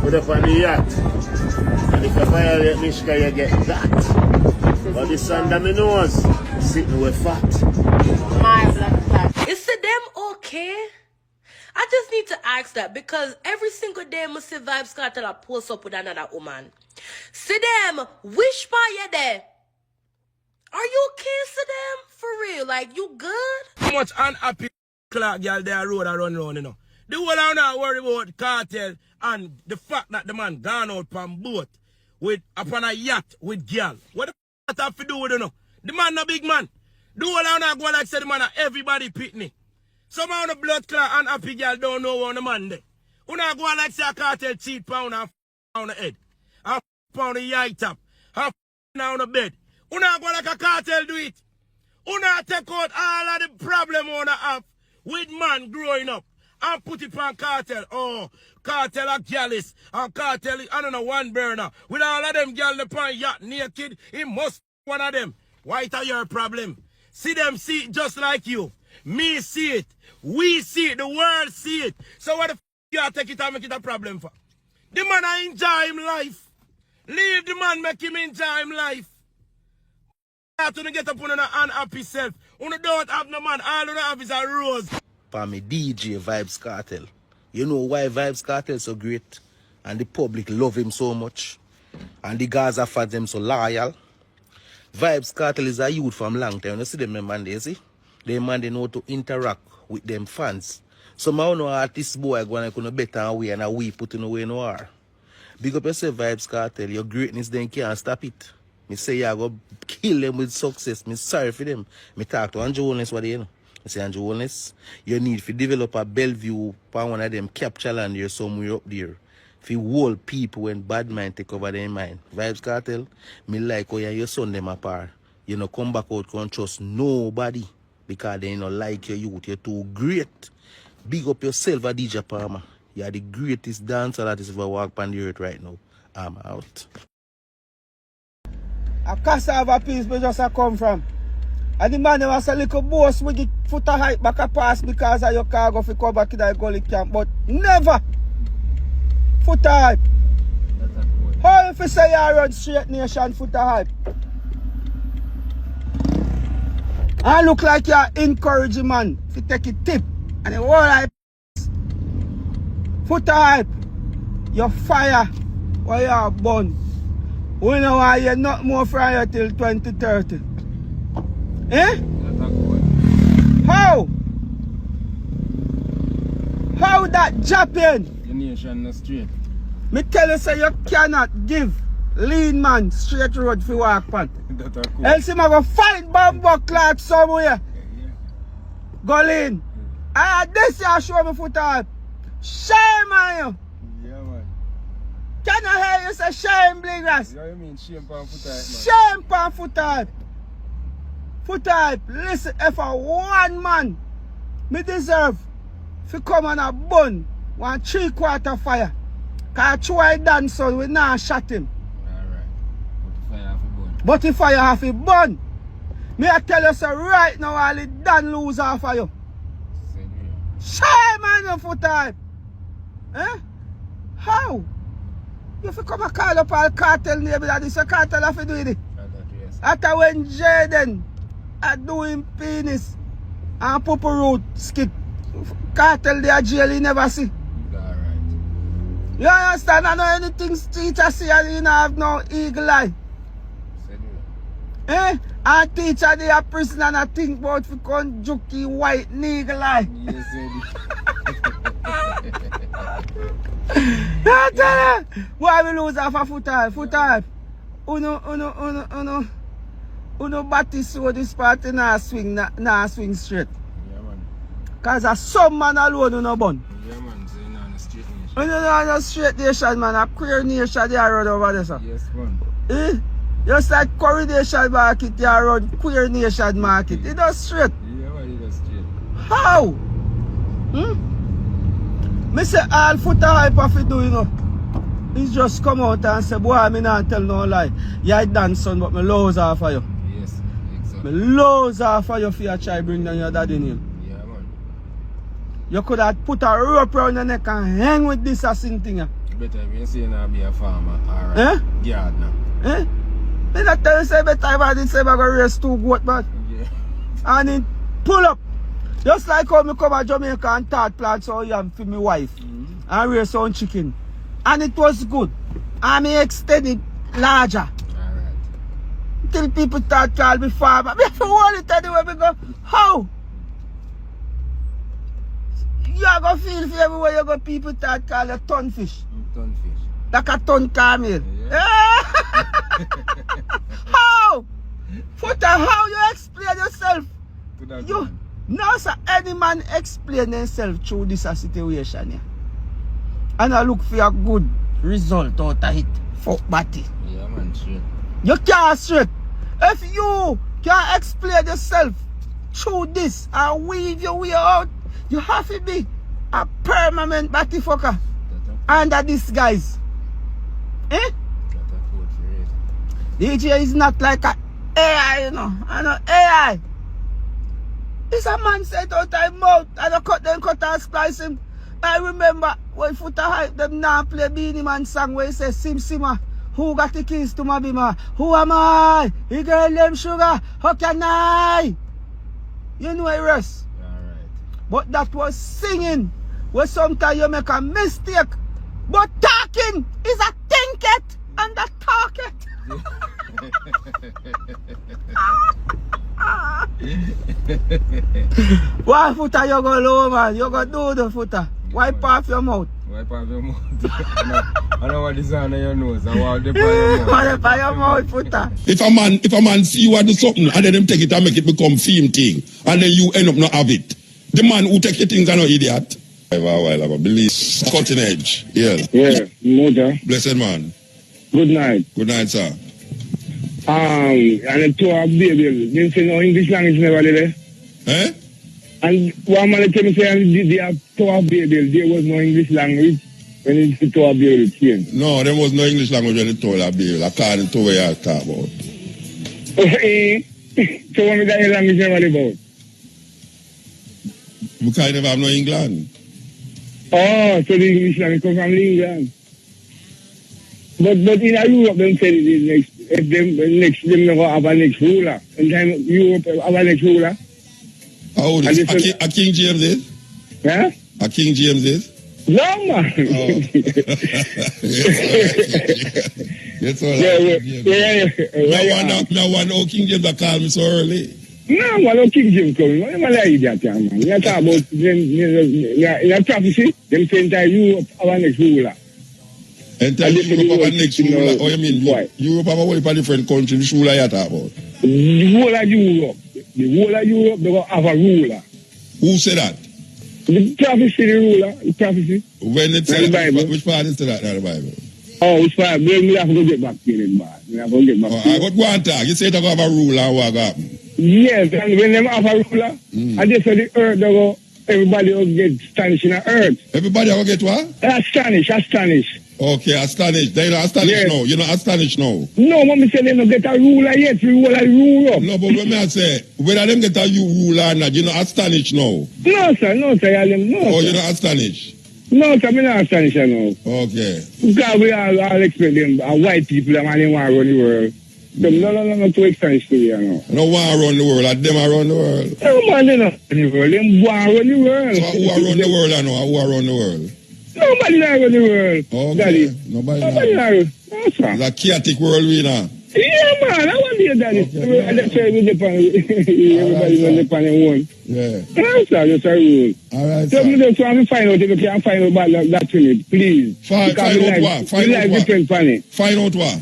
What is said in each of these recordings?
Put up on the yacht. And if you violate Mishka, you get that. But this under my nose, sitting with fat. My black flag. Is them okay? I just need to ask that because every single day I see Vybz Kartel a post up with another woman. See them, which part you there? Are you okay, see them? For real, like you good? How much unhappy Clark girl there road I run around, you know? The whole are not worry about Kartel and the fact that the man gone out from boat with upon a yacht with girl. What the f that have to do with you know? The man no big man. The whole are not go like say the man a everybody pitney. Some of the blood clot and happy girl don't know on the man there. You not go like say a Kartel cheat pound and on the head. And on the eye top. And on the bed. You not go like a Kartel do it. You not take out all of the problem on the have with man growing up. And put it on Kartel. Oh, Kartel a gallus. And Kartel, I don't know, one burner. With all of them girls upon yacht naked, he must one of them. Why is that your problem? See them see it just like you. Me see it. We see it. The world see it. So what the f you take it and make it a problem for? The man I enjoy him life. Leave the man, make him enjoy him life. You have to get up on an unhappy self. You don't have no man. All you have is a rose. For me DJ Vybz Kartel. You know why Vybz Kartel so great? And the public love him so much. And the Gaza fans them so loyal. Vybz Kartel is a youth from long time. You see them man they see? They man they know to interact with them fans. Some of no artist boy gonna better away and we put in away no are. Big up yourself Vybz Kartel. Your greatness then can't stop it. Me say you go kill them with success. Me sorry for them. Me talk to Andrew Holness what you know. I say Andrew Holness, you need to develop a Bellevue for one of them capture land here somewhere up there. If you hold people when bad mind take over their mind. Vybz Kartel, me like how your son them apart. You know come back out can't trust nobody. Because they don't like your youth. You're too great. Big up yourself, DJ Palmer. You're the greatest dancer that is ever walked on the earth right now. I'm out. A cassava piece me just a come from. And the man was a little boss with the foot a height back a pass because of your cargo fi come back in the gully camp. But never foot a hype. How if you say you run straight nation foot a hype? I look like you're encouraging man if you take a tip and the whole hype foot a hype. Your fire while you're born. We know why you're not more from you till 2030. Eh? How? How that Japan? The nation is straight. Me tell you say you cannot give lean man straight road for walk pan. Cool. Else him a go find bamboo clock somewhere. Go lean. This year show me foot up. Shame on you. Yeah man. Can I hear you say shame blingers? Yeah, you mean shame pan foot up, man. Shame pan foot up. Foot up. Listen, if a one man me deserve to come on a bun 1 3/4 fire. Cause try dance son we not shot him. But if fire have a burn, me I tell you so right now all it done lose half of you. Shame on your foot type. Eh? How? You have to come and call up all Kartel name that this Kartel have to do it. After when Jaden are doing penis and purple root skip, Kartel they are jail you never see. You understand? I know anything teacher see and you don't have no eagle eye. Eh? And teacher they are prison and I think about for conjuki white eagle eye. Yes, I tell you, why we lose half a foot type? Foot type. Uno batty so this party nah swing straight. Yeah man. Cause a some man alone you no bun. Yeah man, so you're not on a straight nation. You know not a straight nation man, a queer nation they are run over there sir. Yes man. Eh? Just like coronation market they are run queer nation market. It does straight. Yeah man, it does straight. How? Me say all foot hype of it do you know. He's just come out and say, boy, me not tell no lie. You dance son, but me lows off of you. Yes, exactly. Me lows off of you for you try bring down your daddy name. Yeah man. You could have put a rope around your neck and hang with this assassin thing. Yeah better if you say you be a farmer or Eh? gardener. Eh? Me not tell you say better if I did say I go raise 2 goat, man. Yeah. And it pull up. Just like how me come to Jamaica and start plant so yam for my wife. And raise some chicken. And it was good. And me extended larger. Alright. Till people start calling me farmer. Me have to hold it anyway. Me go, how? You are going to feel for everywhere you go, people start calling you tonfish. Tonfish. Like a ton camel. Yeah. How? Foota, how you explain yourself? To that You, man. no sir, any man explain himself through this situation here. And I look for a good result out of it. Fuck batty. Yeah, man, straight. You can't straight. If you can't explain yourself through this and weave your way out, you have to be a permanent batty fucker under these guys. Eh? DJ is not like a AI, you know. I know AI. It's a man set out of mouth and I cut and splice him. I remember when Foota hype them now play Beanie Man song where he says Sim Simma, who got the keys to my bima? Who am I? He girl them sugar, how can I? You know it rest. Alright. But that was singing where sometimes you make a mistake. But talking is a think it and a talk it. Why Foota you go low, man? You go do the Foota. Wipe off your mouth. Wipe off your mouth. I know what is on your nose. I want to your mouth. Wipe off your mouth, Foota. If a man see you do something and then them take it and make it become theme thing, and then you end up not have it. The man who take your things are no idiot. I believe cutting edge. Yeah. Yeah, Moja. Blessed man. Good night. Good night, sir. And the two of baby, they say no English language never did. Eh? And one man tell me say they have two of baby, there was no English language when it's the two of baby came. No, there was no English language when it told that bill, according to what you talk about. So what is that language never about? We can't never have no England. Oh, so the English language come from England. But in Europe, them say them never have a next ruler. In time Europe have a next ruler. How old is a King James is? Huh? A King James is? No, man. Oh. That's all right. No one, King James that call me so early. No, man, no King James coming. I'm not like that, man. You talk about them, prophecy, them say entire Europe have a next ruler. Entire Europe have a next ruler? Oh, you mean Europe have a whole different country, which ruler you talk about? The whole of Europe. The whole of Europe, they have a ruler. Who said that? The prophecy, the ruler, the prophecy. When it said that, which part is that in the Bible? Oh, which part? We have to go get back to it, man. We have to get back to it. I got one talk. You say they have a ruler and what happen? Yes, and when they have a ruler, and they say the earth, they go, everybody will get astonished in the earth. Everybody will get what? Astonished. Okay, astonished. They're not astonished now. You're not astonished now. No, mommy said they don't get a ruler yet. The ruler rule up. No, but when I say, whether them get a ruler or not, you're not astonished now. No, sir. No. Oh, you're not astonished? No, sir. I'm not astonished now. Okay. Because we all expect them, white people, them and they want to run the world. No, too astonished to me, you know. No want to run the world, like them around the world. No, man, they don't run the world. Them want to run the world. So who are run the world, I know? Who are run the world? Nobody not run the world. Okay. Daddy. Nobody not run. No, sir. It's a chaotic world, we know. Yeah, man, I want to hear Daddy. Okay. And that's why we depend. Everybody will depend on one. Yeah. No, sir, that's a rule. All right, So sir. me just want to find out if you can find out about that to me, please. Find out what? Find out what? Depend on it. Find out what?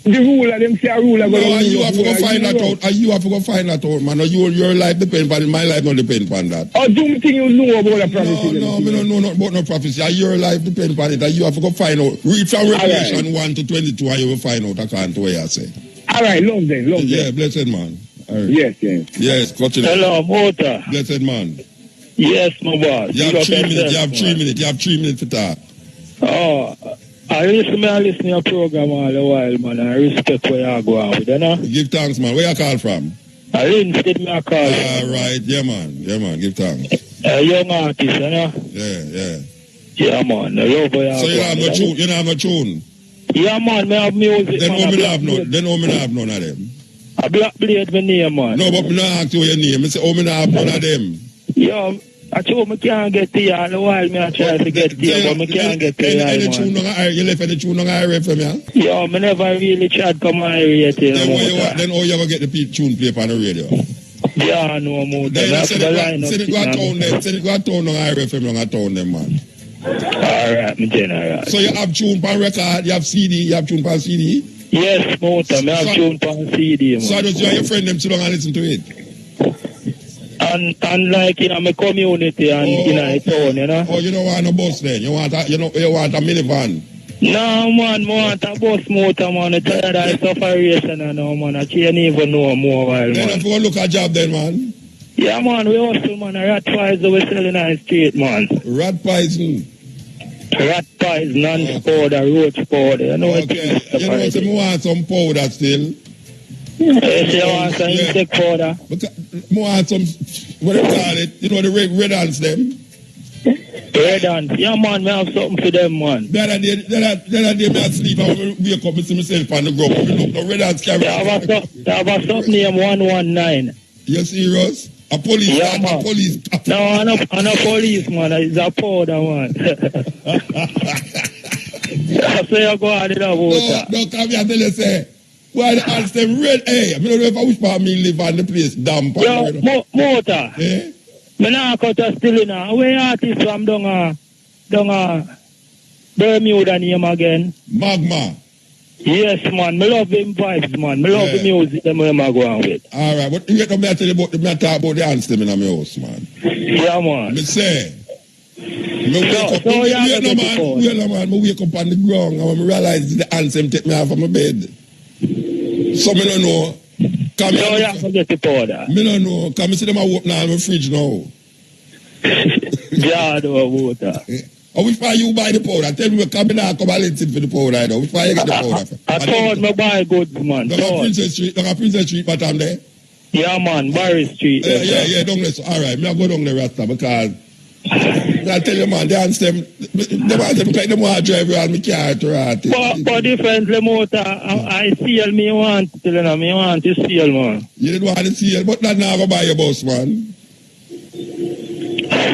The ruler, them say a ruler. No, and you have to go find that out. And you have to go find that out, man. Your life depends on it. My life don't depend on that. Or do you think you know about the prophecy? No, me don't know nothing about no prophecy. And your life depends on it. And you have to go find out. Read from Revelation 1 to 22 and you will find out according to what you say. All right, love them. Yeah, blessed man. Right. Yes. Yes, continue. Hello, Mota. Blessed man. Yes, my boss. You have 3 minutes. You have 3 minutes to talk. Oh, I listen to your program all the while, man. I respect where you go out with, you know? Give thanks, man. Where you call from? I didn't get me a call. All right. Yeah, man. Give thanks. A young artist, you know? Yeah. Yeah, man. I love you. So you don't have no tune? You don't have no tune? Yeah, man. Me have music. Then man. how me have none? Then how me have none of them? A Black Blade my name, man. No, but me not ask you your name. I say how me not have none of them? Yo, I told me can't get to you all the while. Me I try to get to you, but me can't get to you, Any tune man. on the you left any tune on the RFM, yeah? Yo, me never really tried come on here yet. Then how you ever get the tune play on the radio? Yeah, no more. Then That's send the it line. go to town them. Send it go to town on RFM on the town them, man. Alright, me general. So you have tune on record, you have CD, you have tune on CD? Yes, Mota, me have tune on CD, man. So just you and your friend them sit down and listen to it? And like in my community and in a town, you know. Oh, you don't want a bus then? You want a minivan? No, man, I want a bus motor, man. I tell you that it's sufferation, you know, man. I can't even know more while, Then man. if you go look at a job then, man. Yeah, man, we hustle, man. A rat pies we selling on the street, man. Rat poison. Rat pies, non-powder, roach powder. You know what Okay. You know, so I want some powder still. Yes, you want some insect powder. Because I want some, what do you call it? You know the red ants them? Red ants. Yeah, man, we have something for them, man. The other day me asleep and when I wake up, I see myself on the ground. Look, the red ants carry. They have a something named 119. You serious? A police, Yeah, man. a police. No, I'm a police, man. It's a powder, man. So you go on in the water. No, come here, tell you, say, why the ants them red? Hey, I don't know if I wish part me live on the place damp. Yo, motor. Eh? Me not cut a still in a. Where artist from down Bermuda name again? Magma. Yes, man. Me love him vibes, man. Me love the music them where I go on with. All right, but you know me I tell you about me I talk about the ants them in my house, man. Yeah, man. Me say, me wake up, so you have to me wake up on the ground and when me realize the ants them take me off of my bed. So me don't know. So you have to get the powder. Me don't know. Come see them I open all my fridge now. Yeah, the water. Or which part you buy the powder? Tell me, come in and come and listen for the powder. Though. Which part you get the powder? I thought me buy goods, man. Down at Princess Street, bottom there? Yeah, man. Barry Street. Yeah, down there. So, all right, me I go down there, Rasta, because I tell you, man, they ants them like them want to drive around my car to rat. But differently, motor, I seal me want to, you know, me want to seal, man. You didn't want to seal, but that now go buy your bus, man.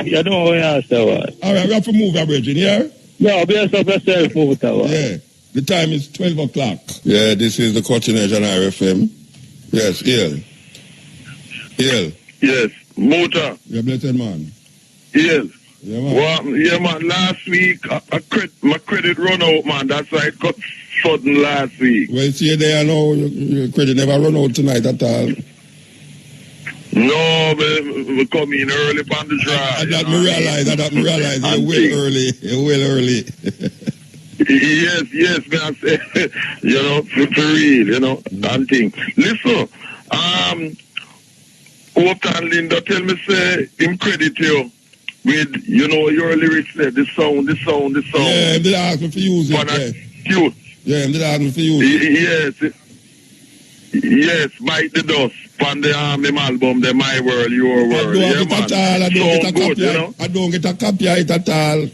You know what I say, what? All right, we have to move our bridge in here. Yeah, be yourself, motor, what? Yeah, the time is 12 o'clock. Yeah, this is the Cutting Edge on RFM. Yes, Ill. Yes, motor. You're blessed, man. Yes. Yeah, man. Well, yeah, man. Last week, my credit run out, man. That's why it got sudden last week. Well, see, there now, your credit never run out tonight at all. No, we come in early on the drive. I that me realize. You're well early. Yes, man. I say, you know, for real, you know, and thing. Listen, Upton Linda tell me, say, him credit you with, you know, your lyrics there, the sound. Yeah, they ask me to use it. Cute. Yeah, they ask me to use it. Yes, Bite the Dust. On the album, the My World, Your World. I don't get a copy of it at all.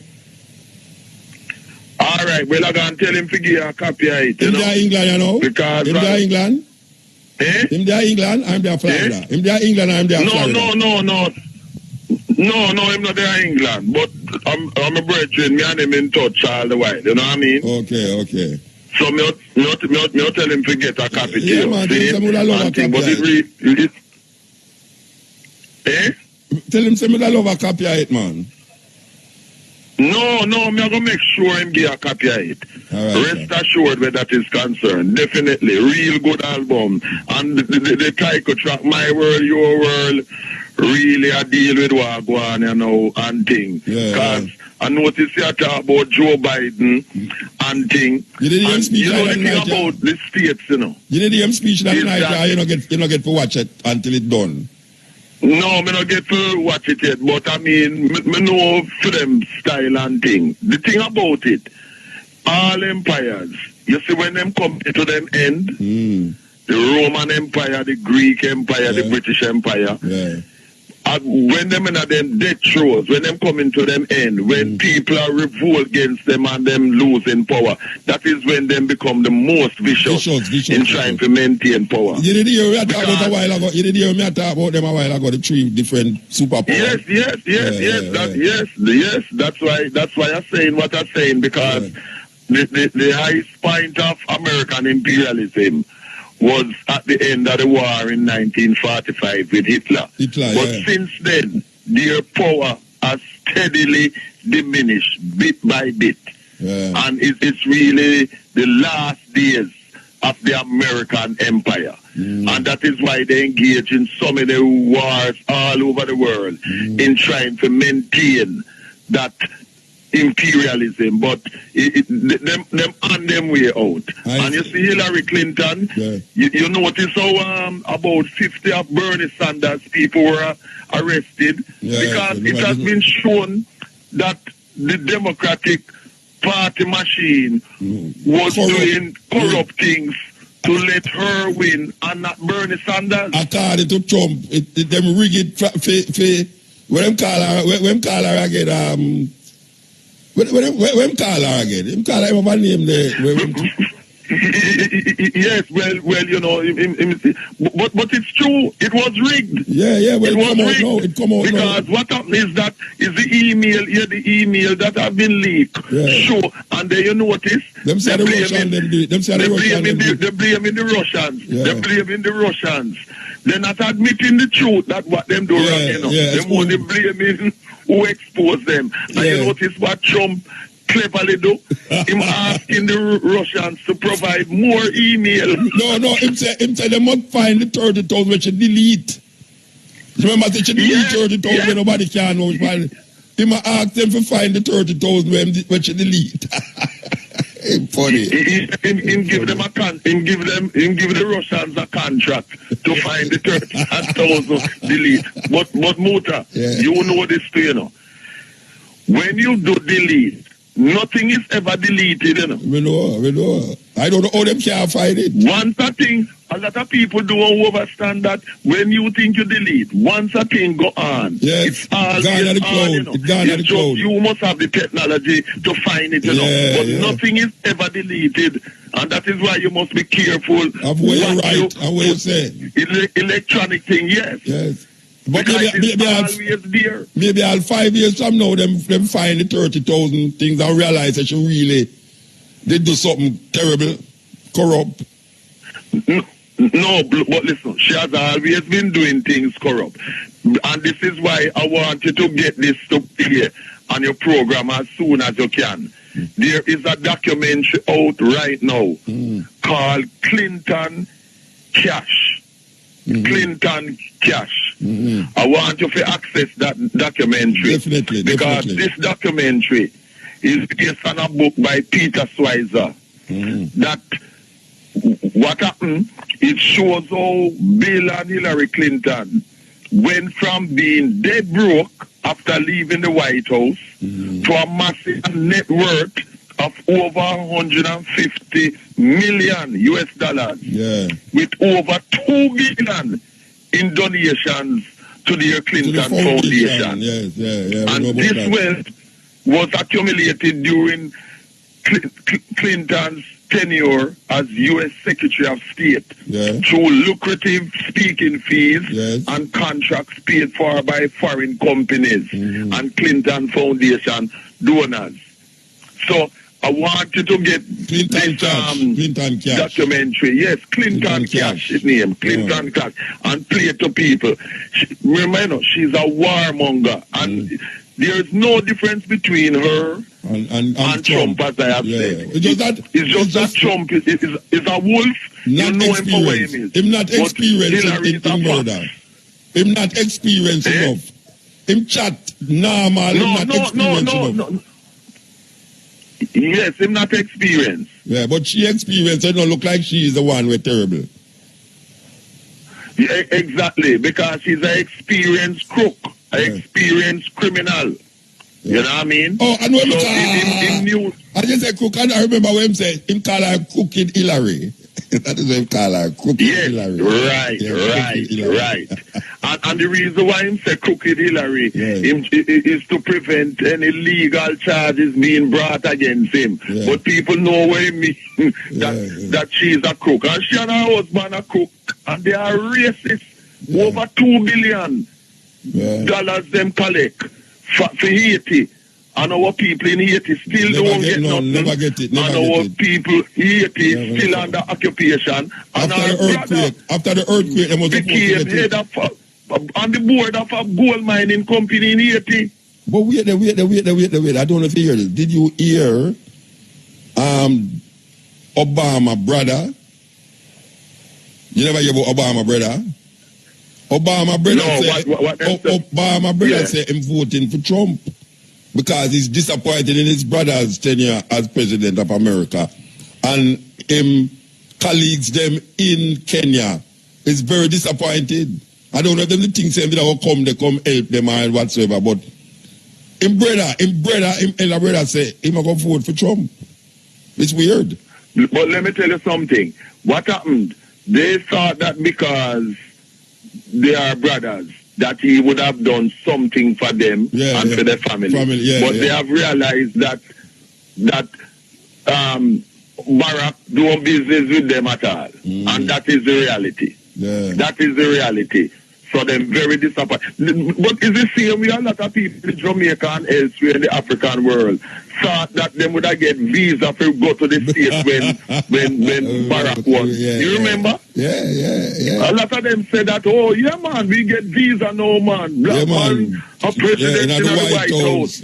All right, well, I'm going to tell him to give you a copy of it, you know. England, you know. Because... Him there England? Eh? Him there England, I'm there Florida. Eh? Him there England, I'm there Florida. No, him not there England. But I'm a brethren, me and him in touch all the while, you know what I mean? Okay. So me tell him to get a copy yeah, to man, you. tell him I love a copy. But it eh? Tell him I love a copy of it, man. No, me going to make sure him give a copy of it. Right, Rest assured where that is concerned. Definitely. Real good album. And the title track, My World, Your World, really a deal with what go on, you know, and thing. Because I noticed you talk about Joe Biden and thing. You did hear him speech you know the that thing night, about the states, you know. You did hear him speech that night, you don't get to watch it until it's done. No, me not get to watch it yet, but I mean, me know film style and thing. The thing about it, all empires, you see when them come to them end, the Roman Empire, the Greek Empire, the British Empire, when them in them death throes, when them coming to them end, when people are revolt against them and them losing power, that is when them become the most vicious in trying to maintain power. You didn't hear me talk about a while ago. You didn't hear me talk about them a while ago. The 3 different superpowers. Yes. That's why I'm saying what I'm saying, because the highest point of American imperialism was at the end of the war in 1945 with Hitler. But since then, their power has steadily diminished bit by bit. And it's really the last days of the American empire. And that is why they engage in so many wars all over the world in trying to maintain that imperialism, but them on them way out. And you see Hillary Clinton, you notice how about 50 of Bernie Sanders people were arrested because it has been shown that the Democratic Party machine was doing corrupt things to let her win and not Bernie Sanders. According to Trump, them rig it for when them call her again, when call her again? Him call her by name there. Yes, well, you know, but it's true. It was rigged. Yeah. Well, it come out now. Because what happened is that is the email that have been leaked. Sure, and then you notice them say the Russians. They're blaming the Russians. They're blaming the Russians. They're not admitting the truth that what them do wrong. You know, they're only blaming who exposed them. And you notice what Trump cleverly do? Him asking the Russians to provide more email. No, him say they must find the 30,000 which you delete. Remember that you delete 30,000 when nobody can know. Him ask them to find the 30,000 which you delete. Funny. Him give them him give the Russians a contract to find the 30,000 delete. But Muta, you know this too, you know. When you do delete, nothing is ever deleted, you know. We know. I don't know how them can find it. Once a thing, a lot of people don't understand that when you think you delete, once a thing go on, it's all gone on the cloud. You know. It's gone on the cloud. You must have the technology to find it, you know. But nothing is ever deleted. And that is why you must be careful of what you write and what you say. Electronic thing, yes. But maybe I'll 5 years from now, them find the 30,000 things and realize that you really did do something terrible, corrupt. No, but listen, she has always been doing things corrupt. And this is why I want you to get this to play on your program as soon as you can. There is a documentary out right now called Clinton Cash. Clinton Cash. I want you to access that documentary. Definitely. Because this documentary is based on a book by Peter Schweizer. That what happened, it shows how Bill and Hillary Clinton went from being dead broke after leaving the White House to a massive net worth of over 150 million US dollars, with over 2 billion in donations to the Clinton Foundation. And this wealth was accumulated during Clinton's tenure as U.S. Secretary of State through lucrative speaking fees and contracts paid for by foreign companies and Clinton Foundation donors. So I want you to get Clinton Cash documentary. Yes, Clinton Cash, his name, Clinton Cash, and play it to people. Remember, she's a warmonger, and there's no difference between her and Trump, as I have said. It's just that Trump is a wolf. You know him for what he is. Him not experienced in murder. Him not experienced enough. Him chat normal. No. Yes, him not experienced. Yeah, but she experienced. It don't look like she is the one with terrible. Yeah, exactly, because she's an experienced crook, an experienced criminal. You know what I mean? Oh, I know him. I just said crook. I remember when him said him call her Crooked Hillary. That is what him call her, Crooked Hillary. Right. And the reason why him say crooked Hillary is to prevent any legal charges being brought against him. But people know what he means, that she's a crook. And she and her husband are crook. And they are racist. Over $2 billion them collect for Haiti. And our people in Haiti still don't get nothing. Never get it. Never and get our it. people Haiti still under occupation. And After the earthquake, they must became head of on the board of a gold mining company in Haiti. But wait. I don't know if you hear this. Did you hear Obama brother? You never hear about Obama brother? Obama brother said him voting for Trump because he's disappointed in his brother's tenure as president of America, and him colleagues them in Kenya is very disappointed. I don't know if them the things say they come help them or whatsoever, but him elder brother say him go vote for Trump. It's weird. But let me tell you something. What happened? They thought that because they are brothers, that he would have done something for them and for their family. But they have realized that Barack doing business with them at all. And that is the reality. That is the reality. So they're very disappointed. But is the same way a lot of people in Jamaica and elsewhere in the African world thought that they would have get visa to go to the States when Barack won. You remember? Yeah. A lot of them said that, oh, yeah, man, we get visa now, man. Black man, a president in the White House.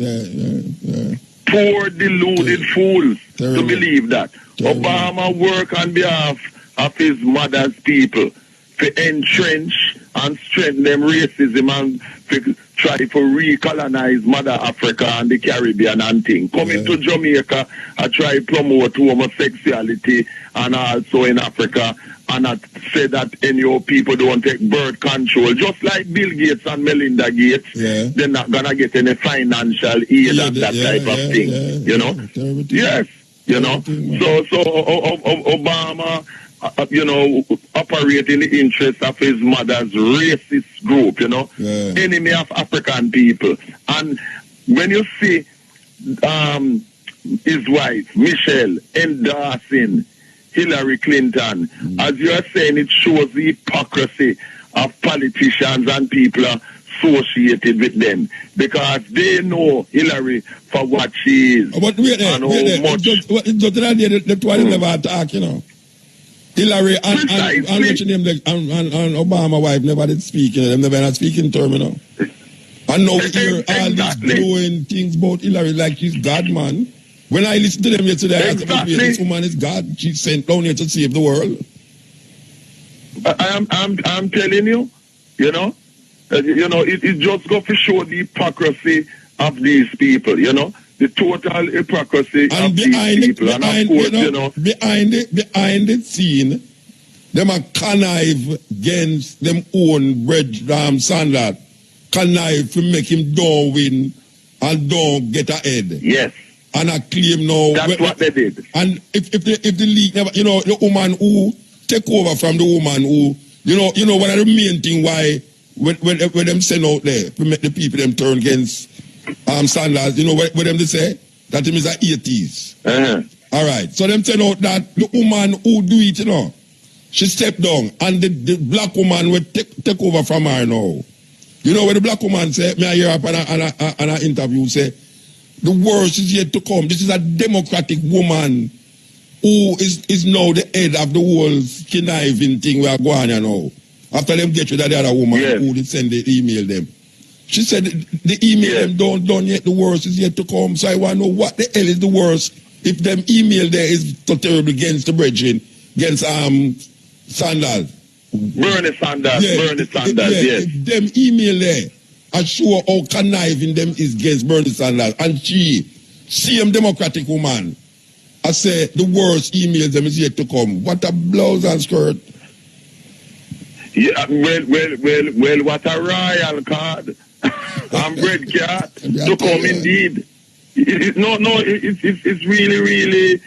Poor, deluded fools to believe that. Obama work on behalf of his mother's people to entrench and strengthen them racism and to try to recolonize Mother Africa and the Caribbean and things. Coming to Jamaica, I try to promote homosexuality and also in Africa, and I say that any people don't take birth control, just like Bill Gates and Melinda Gates, they're not gonna get any financial aid and that type of thing. You know? Yes. You know? So Obama operate in the interest of his mother's racist group, enemy of African people. And when you see his wife, Michelle, endorsing Hillary Clinton, as you are saying, it shows the hypocrisy of politicians and people associated with them, because they know Hillary for what she is. But wait there. Just never attack, Hillary and Obama wife never did speak, them never not speaking term, And now we hear all these glowing things about Hillary like she's God, man. When I listened to them yesterday, I said, this woman is God. She's sent down here to save the world. I'm telling you, it just goes to show the hypocrisy of these people, the total hypocrisy of these people. And of course, behind the scene, them are connive against them own Sanders, connive to make him don't win and don't get ahead. Yes. And I claim now. That's what they did. And if the league never, the woman who take over from the woman who, one of the main thing why when them send out there to make the people them turn against Sanders, what them they say? That him is a 80s. All right. So them send out that the woman who do it, she stepped down and the black woman will take over from her now. What the black woman say? Me I hear up on an interview say, the worst is yet to come. This is a democratic woman who is now the head of the whole conniving thing we are going on now. After them get rid of the other woman who did send the email them. She said the email them don't done yet, the worst is yet to come. So I want to know what the hell is the worst if them email there is so terrible against the brethren, against Sanders. Bernie Sanders, yes. If them email there I show how conniving them is against Bernie Sanders. And she, same democratic woman, I say the worst emails them is yet to come. What a blouse and skirt. Yeah, well, what a royal card. I'm bread cat to come indeed. It's really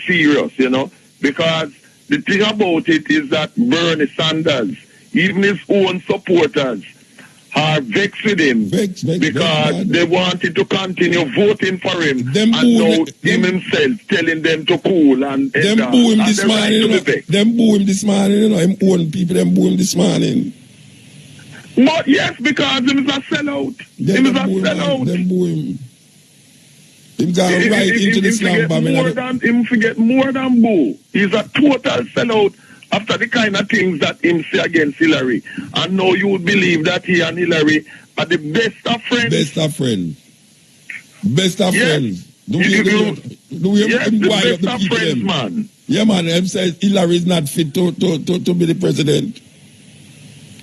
serious, because the thing about it is that Bernie Sanders, even his own supporters, are vexed with him because they wanted to continue voting for him, and now him himself telling them to cool and them boo him this morning. Them boo him this morning. Him own people them boo him this morning. But yes, because him is a sellout. Him is a sellout. Them boo him. Him got right into the slam bomb. Him forget more than boo. He's a total sellout. After the kind of things that him say against Hillary. And now you would believe that he and Hillary are the best of friends. Best of friends. Best of friends. Do we the best of friends, man. Yeah, man. Him says Hillary is not fit to be the president.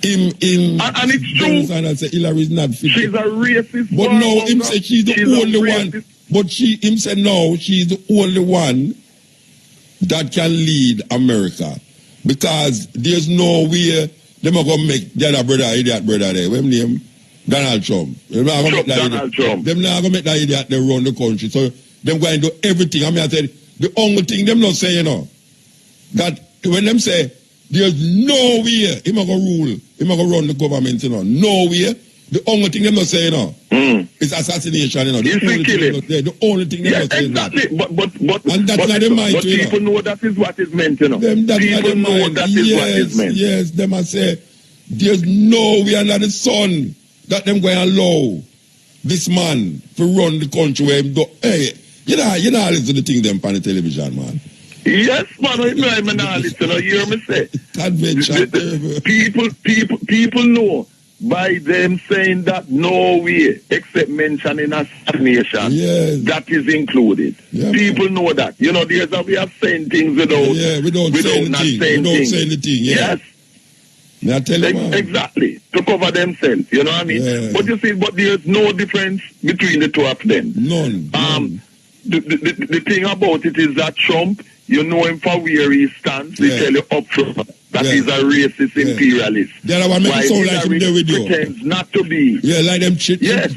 And it's true. And say Hillary is not fit. She's a racist. But no, him say she's the only one. But him say no, she's the only one that can lead America. Because there's no way they're going to make the other brother, idiot brother there. What's his name? Donald Trump. They're not going to make that idiot. They're not going to make that idiot they run the country. So they're going to do everything. I mean, I said, the only thing them not saying, that when them say, there's no way he's going to rule, he's going to run the government, no way. The only thing they're not saying, is assassination, The only thing they're not saying. Exactly. But people know that is what is meant, People know that is what is meant. Yes, them I say, there's no way under the sun that them going to allow this man to run the country where him do. Hey, you know, listen to the thing them on the television, man. Yes, man, I'm not listening. You hear me say? People know. By them saying that no way, except mentioning assassination, that is included. Yeah, people know that. There's a way of saying things without not saying things. Yes. Exactly. To cover themselves. You know what I mean? Yeah. But you see, there's no difference between the two of them. None. The thing about it is that Trump, you know him for where he stands. They tell you up front that he's a racist imperialist. They're the one making sound like him there with you. Pretends not to be. Yeah, like them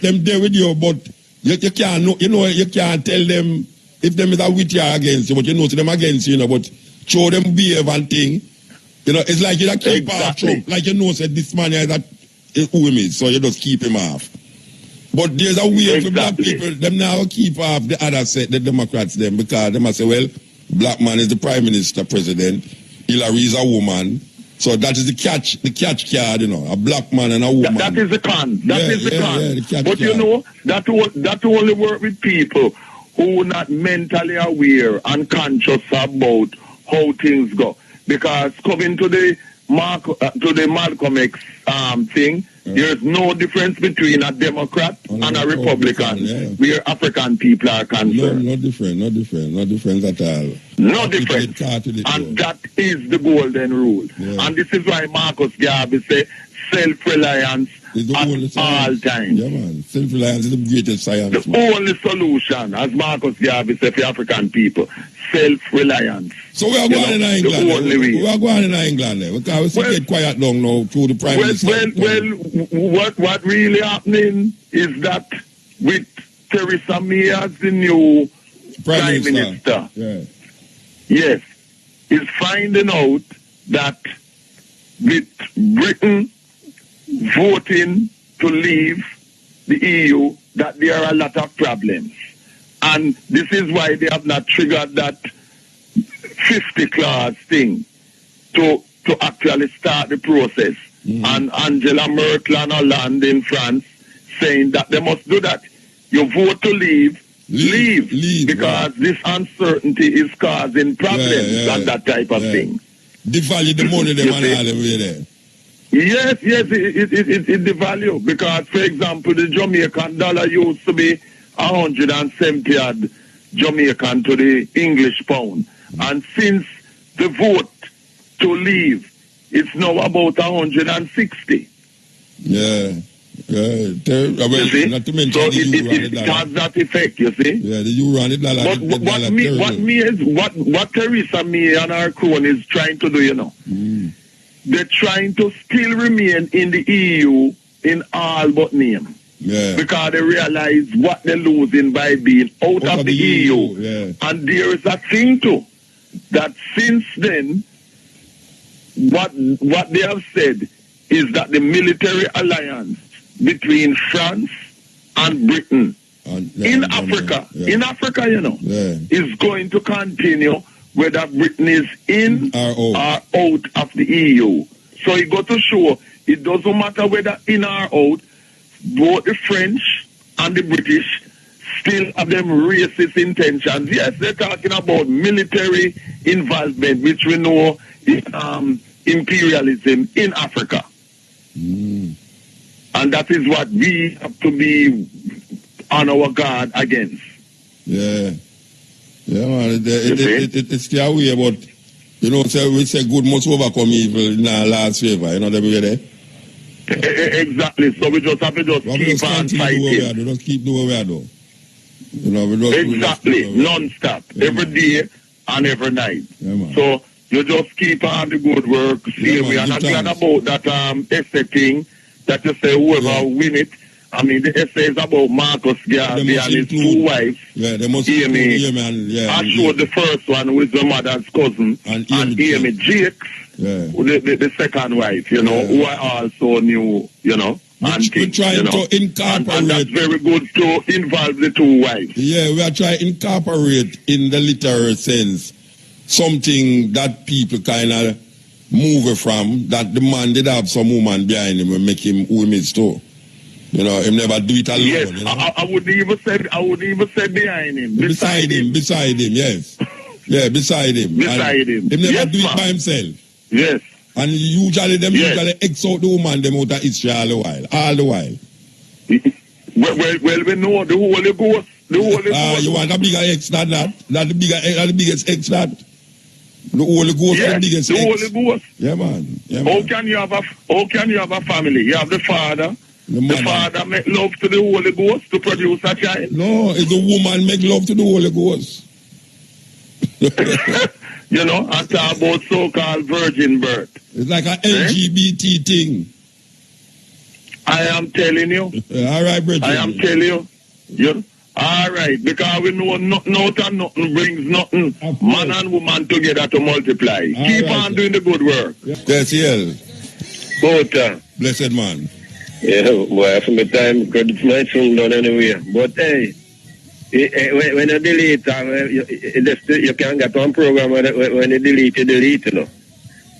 them there with you, but you can't you can't tell them if them is a with you against you, but to them against you, but show them behave and thing. It's like you keep off Trump. Like said this man is who him is, so you just keep him off. But there's a way for black people, them now keep off the other set, the Democrats them, because they must say, well, black man is the prime minister, president. Hillary is a woman. So that is the catch card, a black man and a woman. That is the con. That is the con. The but card. that only work with people who are not mentally aware and conscious about how things go. Because coming to the Malcolm X thing, there's no difference between a Democrat and a Republican where African people are concerned. No difference at all. No difference. And that is the golden rule. Yeah. And this is why Marcus Garvey say self-reliance at all times. Yeah, man. Self-reliance is the greatest science. The only solution, as Marcus Garvey said, for African people, self-reliance. So we are going in England. We are going in England. Because we get quiet down now through the Prime Minister. What really happening is that with Theresa May as the new Prime Minister, yes, is finding out that with Britain voting to leave the EU, that there are a lot of problems. And this is why they have not triggered that 50 clause thing to actually start the process. And Angela Merkel and Hollande in France saying that they must do that. You vote to leave, because this uncertainty is causing problems and that type of thing. Devalue the money they want all the way there. Yes, it devalue, because, for example, the Jamaican dollar used to be 170 odd Jamaican to the English pound. And since the vote to leave, it's now about 160. Yeah. Well, not to mention so the euro and the dollar. It has that effect, you see. Yeah, the euro and the dollar. But what Theresa May and her crone is trying to do, they're trying to still remain in the EU in all but name. Yeah. Because they realize what they're losing by being out of the EU. Yeah. And there is a thing too, that since then, what they have said is that the military alliance between France and Britain in Africa, you know, is going to continue whether Britain is in or out of the EU. So it got to show it doesn't matter whether in or out, both the French and the British still have them racist intentions. Yes, they're talking about military involvement, which we know is imperialism in Africa. And that is what we have to be on our guard against. Yeah, man, it's scary way, but you know, we say good must overcome evil in our last favor, you know that we there? Exactly, so we just have to just keep on fighting. We just keep doing what we are doing. You know, we just exactly, non-stop, every day and every night. So you just keep on the good work. See, we are not glad about that essay thing that you say whoever win it. I mean, the essay is about Marcus Garvey and his two wives. Yeah, they must Amy. I showed the first one with the mother's cousin and Amy Jakes, the second wife, you know, who I also knew, you know. We're trying to incorporate. And that's very good to involve the two wives. Yeah, we are trying to incorporate in the literal sense something that people kind of move from, that the man did have some woman behind him and make him who he is too. You know, him never do it alone. Yes, you know? I wouldn't even say behind him. Beside him, yes. Yeah, beside him. Beside him. He never do it by himself. Yes. And usually usually X out the woman them out of history all the while. Well, we know the Holy Ghost. You want a bigger X than that? That's the biggest X that? The Holy Ghost is the biggest X. The Holy Ghost. Yeah, man. How can you have a family? You have the father. The father make love to the Holy Ghost to produce a child. No, it's the woman make love to the Holy Ghost. You know, I talk about so-called virgin birth. It's like an LGBT thing. I am telling you. All right, Bridget. I am telling you. Yeah. All right, because we know nothing brings nothing. Man and woman together to multiply. Keep on doing the good work. Yes, yeah. Good. Blessed man. Yeah, boy, from the time, because it's my son done anyway. But hey, when you delete, you can get one program when you delete, you know.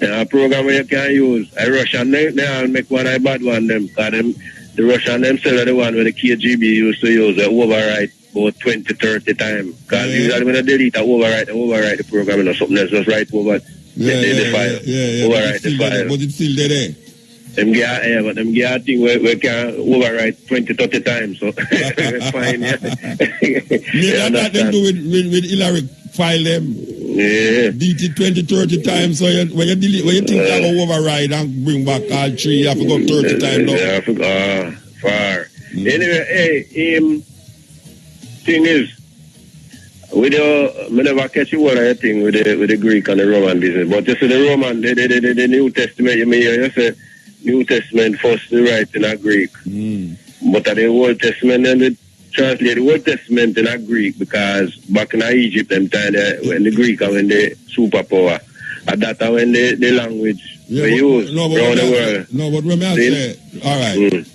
A program where you can use. A Russian, they make one a bad one, them. Because the Russian themselves are the one where the KGB used to use. They overwrite about 20, 30 times. Because usually when you delete, overwrite the program, you know, something else, just write over the file. Overwrite the file. But it's still there. Them get a thing where we can overwrite 20, 30 times, so fine, yeah. That them do with Hillary file them. Yeah. DT 20, 30 times, so when you think that will override and bring back all three, you have to go 30 times now. Yeah, I forgot. Far. Anyway, hey, thing is, we never catch you what I think with the Greek and the Roman business, but you see the Roman, the New Testament, you say, New Testament first the right in a Greek. But the Old Testament and they translate the Old Testament in a Greek because back in Egypt them time when the Greek and when the superpower. And that when the language we use around the world. No, but when I say alright.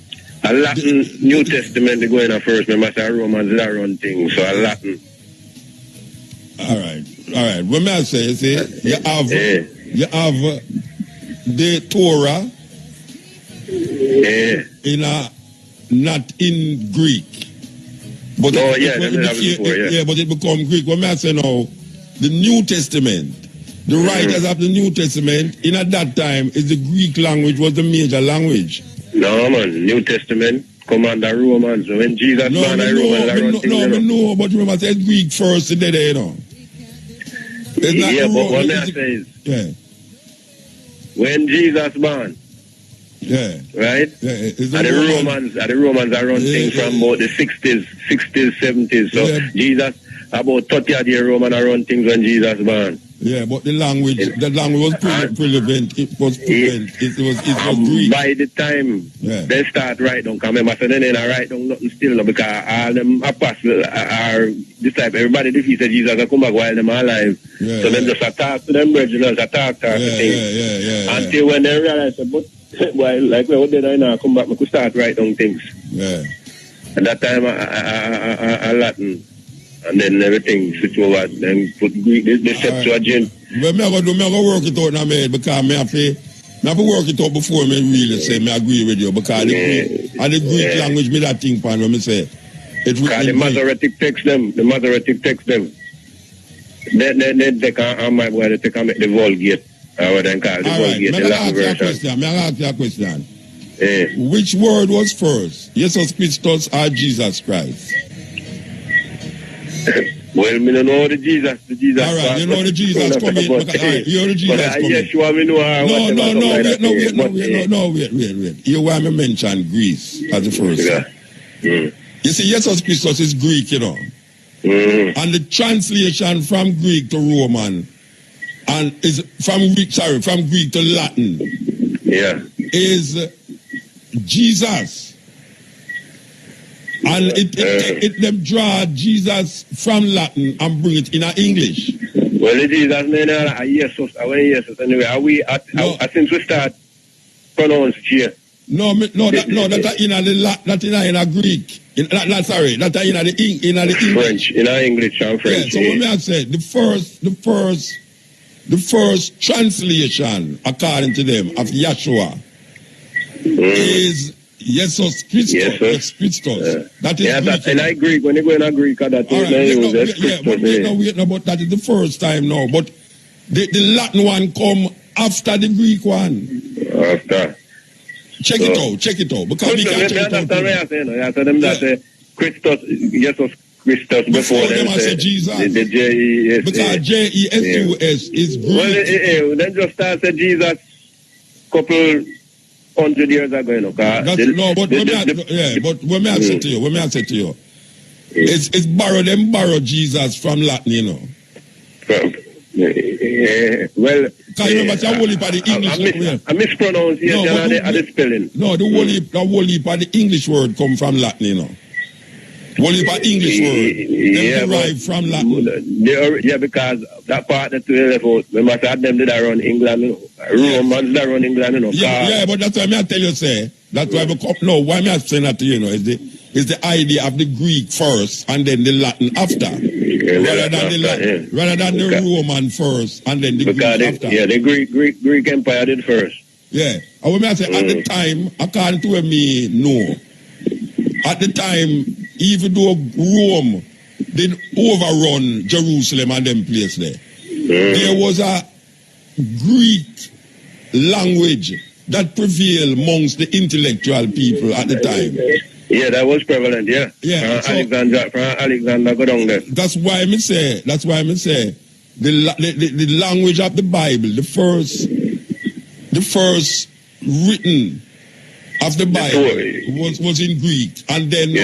A Latin New Testament they go in first, remember say Romans that run things, so a Latin. Alright. When I say you have the Torah in a not in Greek, but but it become Greek. When I say now, the New Testament, the writers of the New Testament in at that time is the Greek language was the major language. No man, New Testament come under Romans. When Jesus born the Romans no, but remember say Greek first today, you know. But what I say is when Jesus born. Yeah. Right? Yeah. The Romans are run things from about the 60s, 70s. So Jesus, about 30 years Roman are run things when Jesus born. Yeah, but the language was prevalent. It was prevalent. It was Greek. By the time they start write down, because remember, so they didn't write down nothing still, no, because all them apostles are disciples. Everybody defeated Jesus and come back while them are alive. Yeah, so them just attack to them brethren, attack to things. Until when they realize, but well, like what did I now come back, I could start write down things. Yeah. At that time, I Latin. And then everything switch over, then put Greek, they set to a gym. Well, I'm going to work it out now, man, because I have to work it out before me really say I agree with you, because the Greek language, me that thing, pan, when me say, it's the Masoretic text them, they can, my boy, they can make the Vulgate, what they call the Vulgate, the Latin version. May I ask you a question? Which word was first, Jesus Christus or Jesus Christ? Well, me don't know the Jesus. All right, you know the Jesus coming. You know the Jesus coming. Yes, you want me know. Wait. You want me mention Greece as the first. You see, Jesus Christus is Greek, you know. And the translation from Greek to Roman and is from Greek to Latin. Yeah. Is Jesus. And it them draw Jesus from Latin and bring it in English. Well, the Jesus Jesus anyway. Since we start pronounce here. No, that in a Greek. That in the French, in English and French. Yeah, so when I say the first translation according to them of Yeshua is Jesus Christus. That is Greek. And I Greek, when you go in a Greek, that is but that is the first time now. But the Latin one come after the Greek one. After. Check it out. Because we can't check it out. Christus, Jesus Christus before them say Jesus. The J-E-S. Because J-E-S-U-S is Greek. Well, then just start say Jesus couple 100 years ago, you know. But when I say to you, it's borrow Jesus from Latin, you know. Well, because you remember the whole heap of the English. I mispronounce the spelling. No, the whole heap of the English word come from Latin, you know. Whole heap of English word derive from Latin. Because that part that we left out, remember that them did run England, you know. Romans that run England, you know. Yeah, but that's why I tell you, say. That's why why am I saying that to you, know, is the idea of the Greek first and then the Latin after. Rather than the Roman first and then the Greek after. Yeah, the Greek Empire did first. Yeah. And when I say at the time, according to me know, at the time, even though Rome did overrun Jerusalem and them place there, there was a Greek language that prevailed amongst the intellectual people at the time. Yeah, that was prevalent, yeah. Yeah. Alexander go down there. That's why I say the language of the Bible, the first written of the Bible was in Greek. And then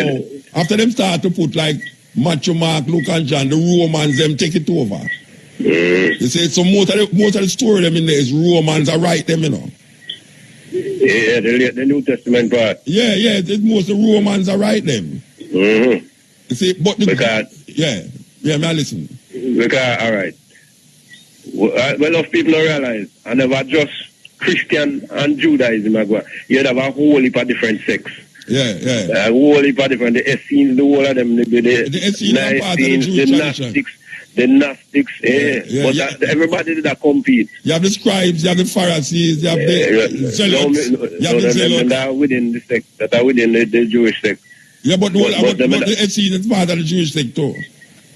after them start to put like Matthew, Mark, Luke and John, the Romans them take it over. You see, so most of the story them in there is Romans are right them, you know. Yeah, the New Testament part. Yeah, most of the Romans are right them. You see, but may I listen? Because, all right. Well, of people don't realize, I never just Christian and Judaism, you have a whole heap of different sects. Yeah. A whole heap of different, the Essenes, the whole of them, the Nicenes, the Gnostics, but everybody did that compete. You have the scribes, you have the Pharisees, you have the Zealots, you have the Zealots. That are within the sect, that are within the Jewish sect. Yeah, but the Essenes is part of the Jewish sect too.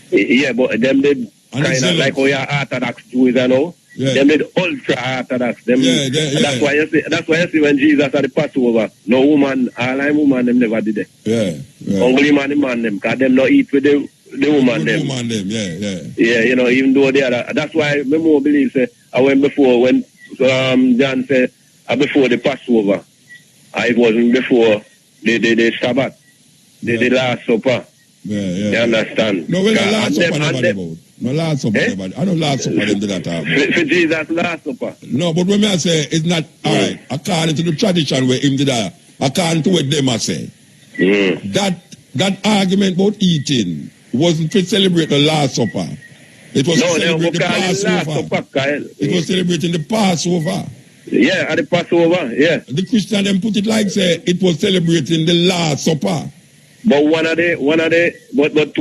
Yeah, but them did kind of like how your Orthodox Jews, you know. Yeah. Them did ultra-Orthodox. That's why you see when Jesus at the Passover, no woman, all I'm woman, them never did it. Yeah. Only man them, because them not eat with the woman them. Yeah, you know, even though they are, that's why me more believe, say, I went before, when John said, before the Passover, it wasn't before the Sabbath, the Last Supper. Yeah. You understand? No, when the Last Supper never about. No last supper, I don't last supper them do that. For Jesus last supper. No, but when I say it's not alright, according to the tradition where him did that, according to what them I say. That argument about eating wasn't to celebrate the last supper. It was to celebrate the Passover. It was celebrating the Passover. Yeah, at the Passover, yeah. The Christian them put it like say it was celebrating the Last Supper. But two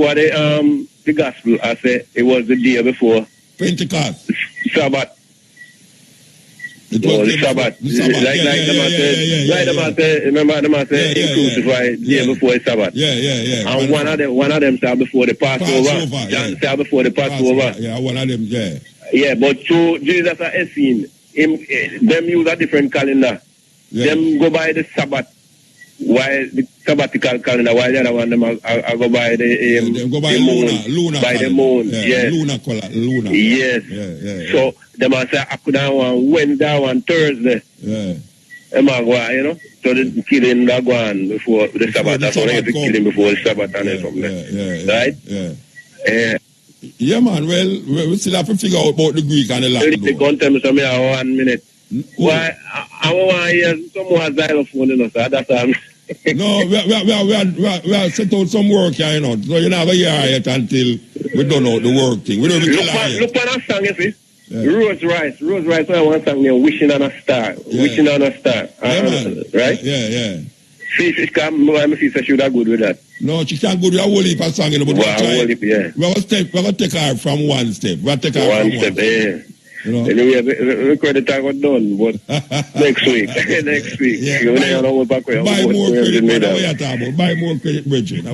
of the gospel, I say it was the day before Pentecost. Sabbath. It was the Sabbath. Remember them say he crucified the day before the Sabbath. Yeah. And one of them said before the Passover. John said before the Passover. Yeah, one of them, yeah. Yeah, but through Jesus has seen them use a different calendar. Yeah. Them go by the Sabbath, while the sabbatical calendar, while the other one them I go by the go by the lunar by calendar. the moon. Yeah. Lunar. Yes. Yeah. So them I say I could have one Wednesday, one Thursday. Yeah. Them I go, you know, so the killing that go on before the Sabbath. That's why they have to kill him before the Sabbath and then from there. Right? Yeah. Yeah, man. Well, we still have to figure out about the Greek and the Latin. They can't tell me some 1 minute. Why? I want to hear some more xylophone, you know, so that's all. No, we are set out some work here, you know. So you never hear it until we don't know the work thing. We don't even look at that song, you see. Yeah. Rose Rice, I want to song there, Wishing on a Star. Yeah. Wishing on a Star. Right? Yeah. See, she come, my sister should have good with that. No, she can't go to a whole heap of song, you know, but we're going to take her from one step. We're going to take her from one step. Yeah. You know? Anyway, the credit I got done, but next week. Yeah, buy more credit, buy more credit, Bridget.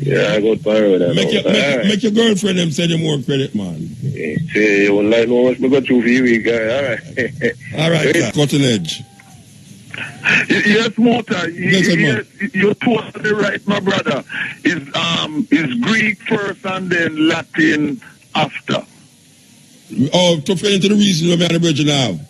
Yeah, I got power. Make your girlfriend them send you more credit, man. See, you won't like no much, we got 2 for you week, all right, cutting edge. Yes, Mota, you're totally right, my brother. Is Greek first and then Latin after. Oh, to fit into the reason we're on the bridge now.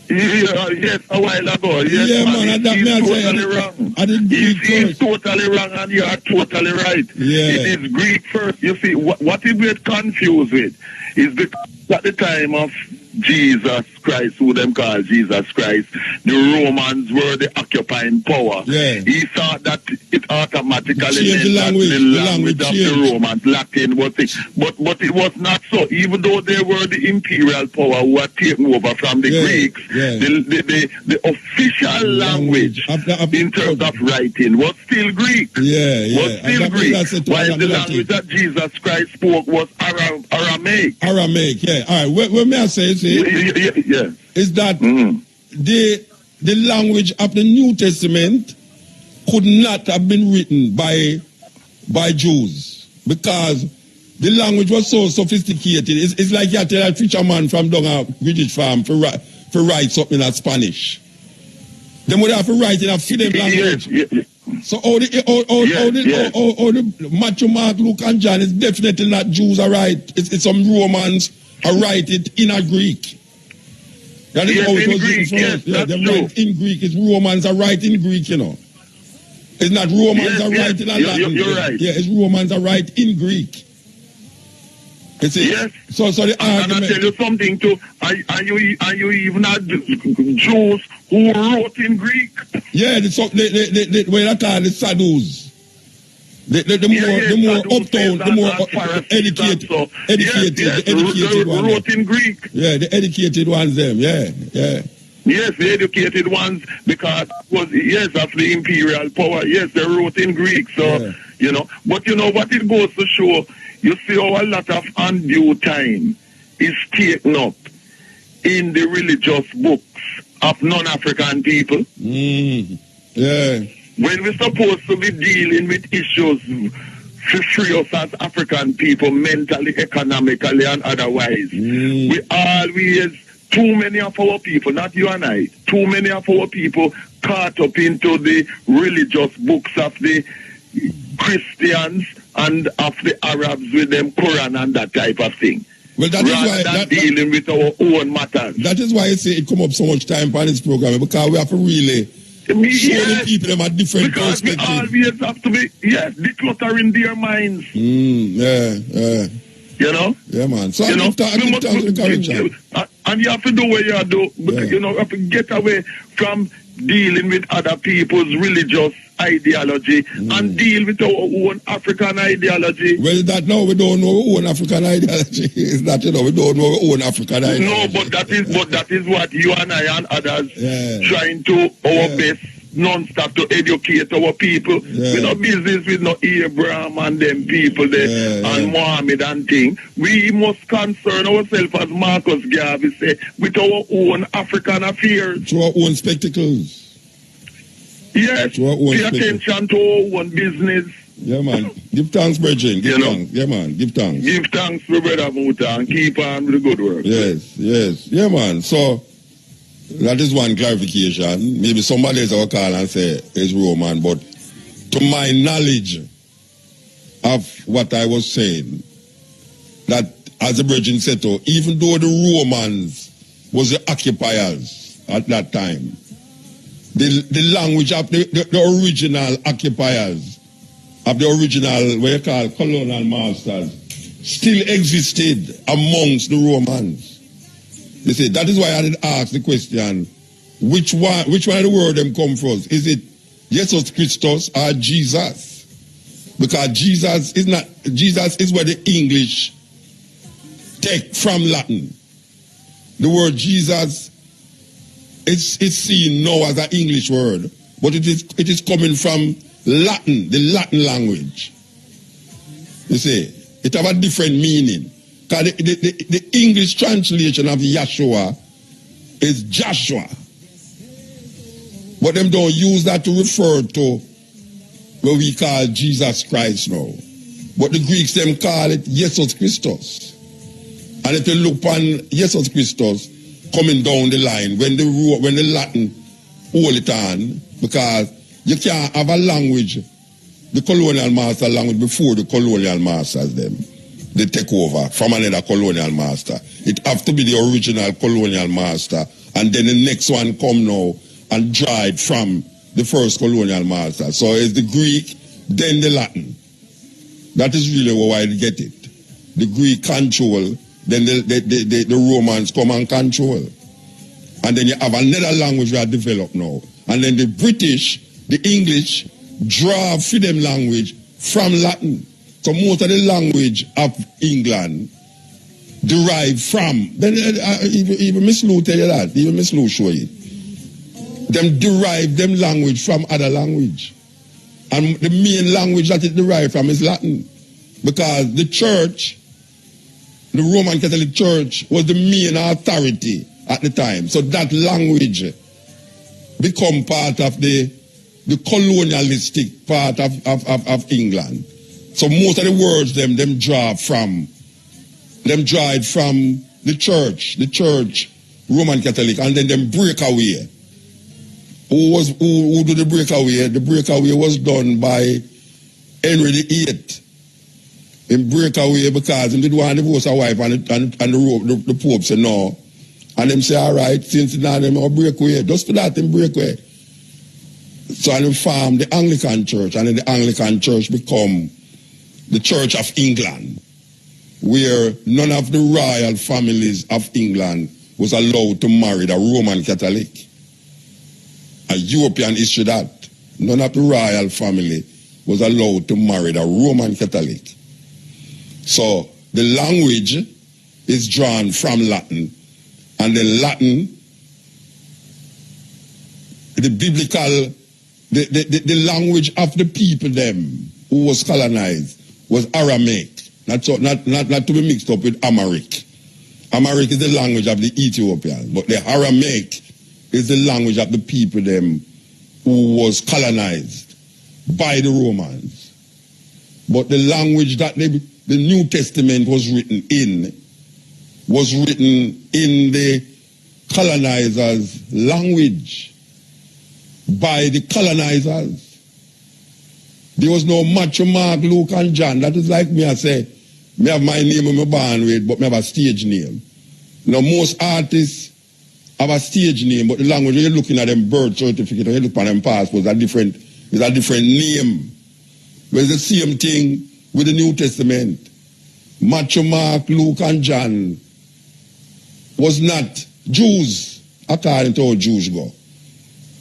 Yes, a while ago. Yes, yeah, man, he's totally wrong. He's totally wrong, and you are totally right. Yeah. It is Greek first. You see, what it get confused with is because at the time of Jesus Christ, who them call Jesus Christ, the Romans were the occupying power. Yeah. He thought that it automatically meant the language of the Romans, Latin was it. But it was not so. Even though they were the imperial power who had taken over from the Greeks, the official language in terms of writing was still Greek. Was still Greek. While the language that Jesus Christ spoke was Aramaic. Aramaic, yeah. All right, what may I say? Is that the language of the New Testament could not have been written by Jews because the language was so sophisticated. It's like you tell a fisherman from down a British farm to write something in Spanish. They would have to write in a them language. So all the Matthew, Mark, Luke, and John is definitely not Jews are right. It's some Romans are write it in a Greek. That is how it was Greek, they write in Greek. It's Romans are right in Greek, you know. It's not Romans are right in a Latin. You're right. Yeah, it's Romans are right in Greek. You see? Yes. So the argument. And I tell you something too. Are you even had Jews who wrote in Greek? Yeah, they call the Sadducees. The more uptown, the more educated ones. Wrote in Greek. Yeah, the educated ones, them. Yeah. Yes, the educated ones, because of the imperial power. Yes, they wrote in Greek. So you know, but you know what it goes to show. You see how a lot of undue time is taken up in the religious books of non-African people. Yeah. When we're supposed to be dealing with issues to free us as African people, mentally, economically, and otherwise, we always, too many of our people, not you and I, too many of our people caught up into the religious books of the Christians and of the Arabs with them Quran and that type of thing. Well, that is why dealing with our own matters. That is why I say it come up so much time on this program, because we have to really show the people them a different perspective. Because we always have to be decluttering their minds. Yeah. You know? Yeah, man. So you know, correction. And you have to do what you do. You know, you have to get away from dealing with other people's religious ideology and deal with our own African ideology. Well, that now we don't know our own African ideology. Is that, you know, we don't know our own African ideology. No, but that is what you and I and others trying to our best non-stop to educate our people. We no business with no Abraham and them people there and Muhammad and thing. We must concern ourselves, as Marcus Garvey say, with our own African affairs. To our own spectacles. Yes, pay attention to our own business. Yeah, man. Give thanks, brethren. Give thanks. Yeah, man. Give thanks. Give thanks to Brother Muta and keep on with the good work. Yes, yes. Yeah, man. So, that is one clarification. Maybe somebody else will call and say it's Roman, but to my knowledge of what I was saying, that as the brethren said, even though the Romans was the occupiers at that time, the language of the original occupiers, of the original, what you call colonial masters, still existed amongst the Romans. You see, that is why I did ask the question, which one of the word them come from? Is it Jesus Christus or Jesus? Because Jesus is where the English take from Latin. The word Jesus is seen now as an English word, but it is coming from Latin, the Latin language. You see, it have a different meaning. Because the English translation of Yeshua is Joshua. But them don't use that to refer to what we call Jesus Christ now. But the Greeks them call it Jesus Christus. And if you look on Jesus Christus coming down the line, when the Latin hold it on, because you can't have a language, the colonial master language, before the colonial masters them. They take over from another colonial master. It have to be the original colonial master, and then the next one come now and draw it from the first colonial master. So it's the Greek, then the Latin. That is really why they get it. The Greek control, then the Romans come and control. And then you have another language that developed now. And then the British, the English, draw freedom language from Latin. So most of the language of England derived from, then even Miss Lou tell you that, even Miss Lou show you. Them derive them language from other language. And the main language that it derived from is Latin. Because the church, the Roman Catholic Church, was the main authority at the time. So that language become part of the colonialistic part of England. So most of the words them draw it from the church, Roman Catholic, and then them break away. Who did the breakaway? The breakaway was done by Henry VIII. He break away because he didn't want to divorce a wife, and the Pope said no. And them say, all right, since now them will break away, just for that them break away. So they formed the Anglican Church, and then the Anglican Church become the Church of England, where none of the royal families of England was allowed to marry the Roman Catholic. A European history that none of the royal family was allowed to marry the Roman Catholic. So the language is drawn from Latin, and the Latin, the biblical, the language of the people them who was colonized was Aramaic, not to be mixed up with Amharic. Amharic is the language of the Ethiopians, but the Aramaic is the language of the people them who was colonized by the Romans. But the language that the New Testament was written in the colonizers' language by the colonizers. There was no Matthew, Mark, Luke, and John. That is like me, I say, me have my name in my born with, but me have a stage name. Now, most artists have a stage name, but the language, when you're looking at them birth certificate, when you look at them passports, it's a different name. But it's the same thing with the New Testament. Matthew, Mark, Luke, and John was not Jews, according to how Jews go.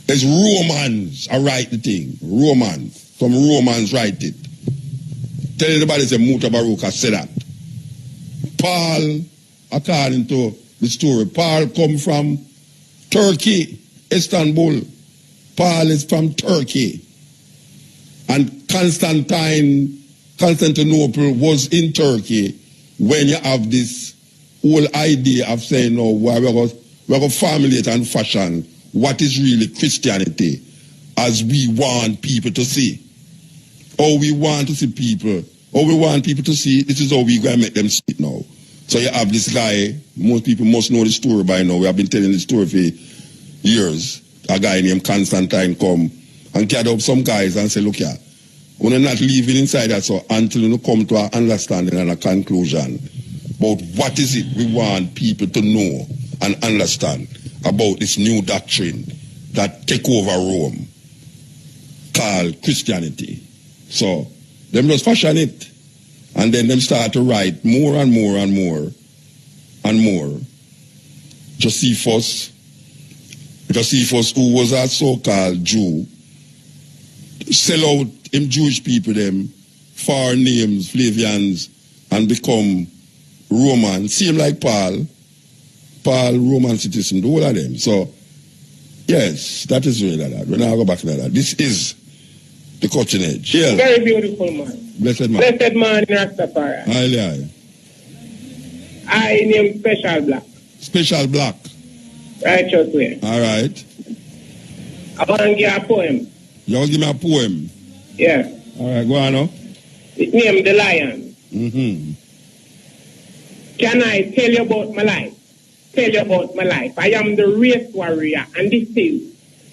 It's Romans I write the thing. Romans. Some Romans write it. Tell anybody say MUTABRUKA said that. Paul, according to the story, Paul come from Turkey, Istanbul. Paul is from Turkey. And Constantinople was in Turkey when you have this whole idea of saying, no, we're going to formulate and fashion what is really Christianity as we want people to see. How we want to see people, how we want people to see, this is how we're going to make them see it now. So you have this guy, most people must know the story by now. We have been telling the story for years. A guy named Constantine come and gather up some guys and say, look here, we're not living inside that so until you come to an understanding and a conclusion about what is it we want people to know and understand about this new doctrine that take over Rome called Christianity. So them just fashion it and then them start to write more and more and more and more. Josephus, who was a so-called Jew, sell out him Jewish people them foreign names, Flavians, and become Roman. Same like Paul, Roman citizen, the whole of them. So, yes, that is really that. We're not go back to that. This is the cutting edge. Yeah. Very beautiful man. Blessed man. Blessed man in Rastafari. Aye. I name Special Black. Special Black. Righteous way. All right. I want to give you a poem. You want to give me a poem? Yeah. All right, go on now. It named The Lion. Mm-hmm. Can I tell you about my life? Tell you about my life. I am the race warrior, and this is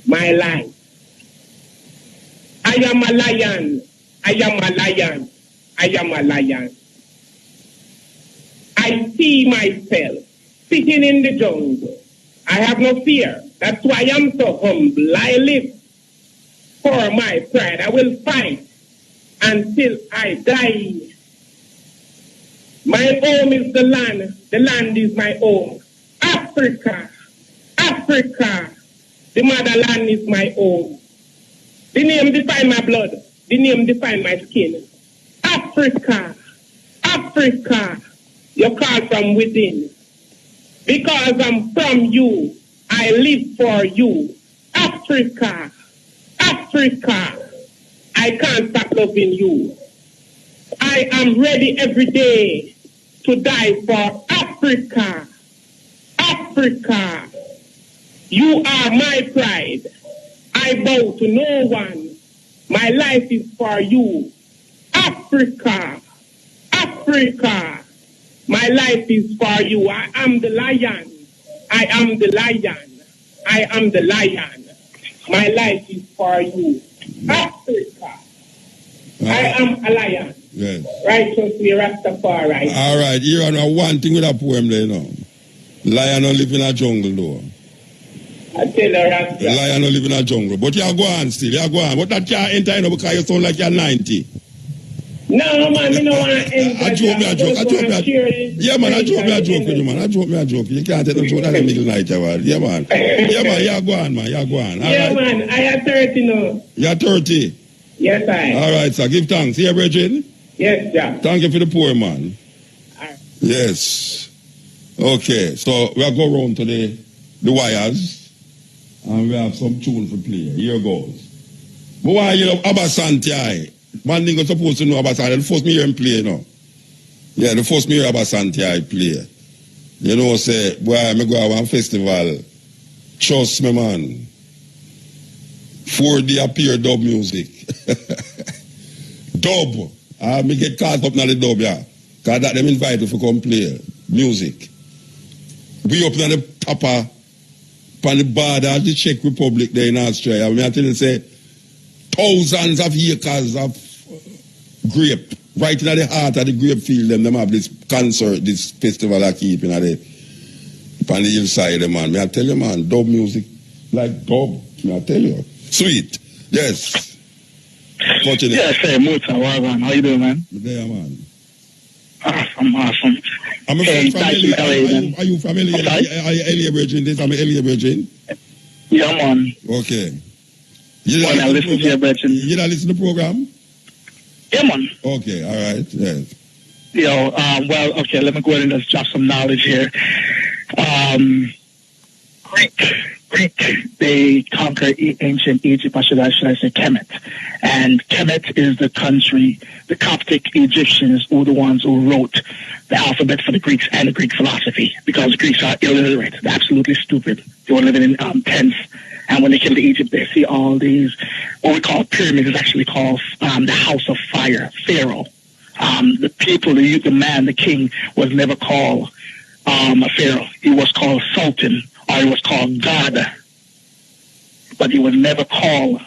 my life. I am a lion. I am a lion. I am a lion. I see myself sitting in the jungle. I have no fear. That's why I'm so humble. I live for my pride. I will fight until I die. My home is the land. The land is my home. Africa. Africa. The motherland is my home. The name define my blood. The name define my skin. Africa. Africa. You call from within. Because I'm from you, I live for you. Africa, Africa, I can't stop loving you. I am ready every day to die for Africa. Africa, you are my pride. I bow to no one. My life is for you. Africa, Africa. My life is for you. I am the lion. I am the lion. I am the lion. My life is for you. Africa. I am a lion. Yes. Righteously Rastafari. All right. You know one thing with a poem there now. Lion don't live in a jungle though. I tell her Rasta. Lion don't live in a jungle. But you go on still. You go on. But that can't enter in because you sound like you're 90. No, man, I don't want to enter. I joke me a joke. Yeah, man, I joke me a joke with you, man. I joke me a joke. You can't take no joke at the middle night, man. Yeah, man. Yeah, man, you go on, man. You go on. All yeah, right. man, I am 30 now. You're 30? Yes, I. All right, sir. Give thanks. Here, Bridget? Yes, sir. Thank you for the poor man. Yes. Okay, so we'll go around to the wires and we have some tune for play. Here goes. But why you know Abasanti? One thing you're supposed to know about Santi, the first me hear him play now. Yeah, the first me hear about Santi I play. You know, say, boy, me go to one festival. Trust me, man. 4D appear dub music. Dub. Me get caught up now the dub, yeah. Because that them invite to come play music. We up on the top of the border of the Czech Republic there in Australia. I tell you, say, thousands of acres of grape, right in the heart of the grape field, them have this concert, this festival I keep in the hillside, man. I tell you, man, dub music, like dub, I tell you. Sweet. Yes. Continue. Yes, hey, Muta, how you doing, man? There, man. Ah, Awesome. I'm a Hey, from nice LA. from LA, then. Are you from LA? Are you LA Virgin? This I'm LA Virgin. Yeah, I'm on. Okay. You When I listen to your Virgin. You don't listen to the program? Yeah, man. Okay, all right. Yes. Well, okay, let me go ahead and just drop some knowledge here. Greek, they conquered ancient Egypt, or should I say Kemet. And Kemet is the country, the Coptic Egyptians were the ones who wrote the alphabet for the Greeks and the Greek philosophy, because the Greeks are illiterate. They're absolutely stupid. They were living in tents. And when they came to Egypt, they see all these, what we call pyramids, is actually called the House of Fire, Pharaoh. The people, the man, the king, was never called a Pharaoh. He was called Sultan, or he was called God. But he was never called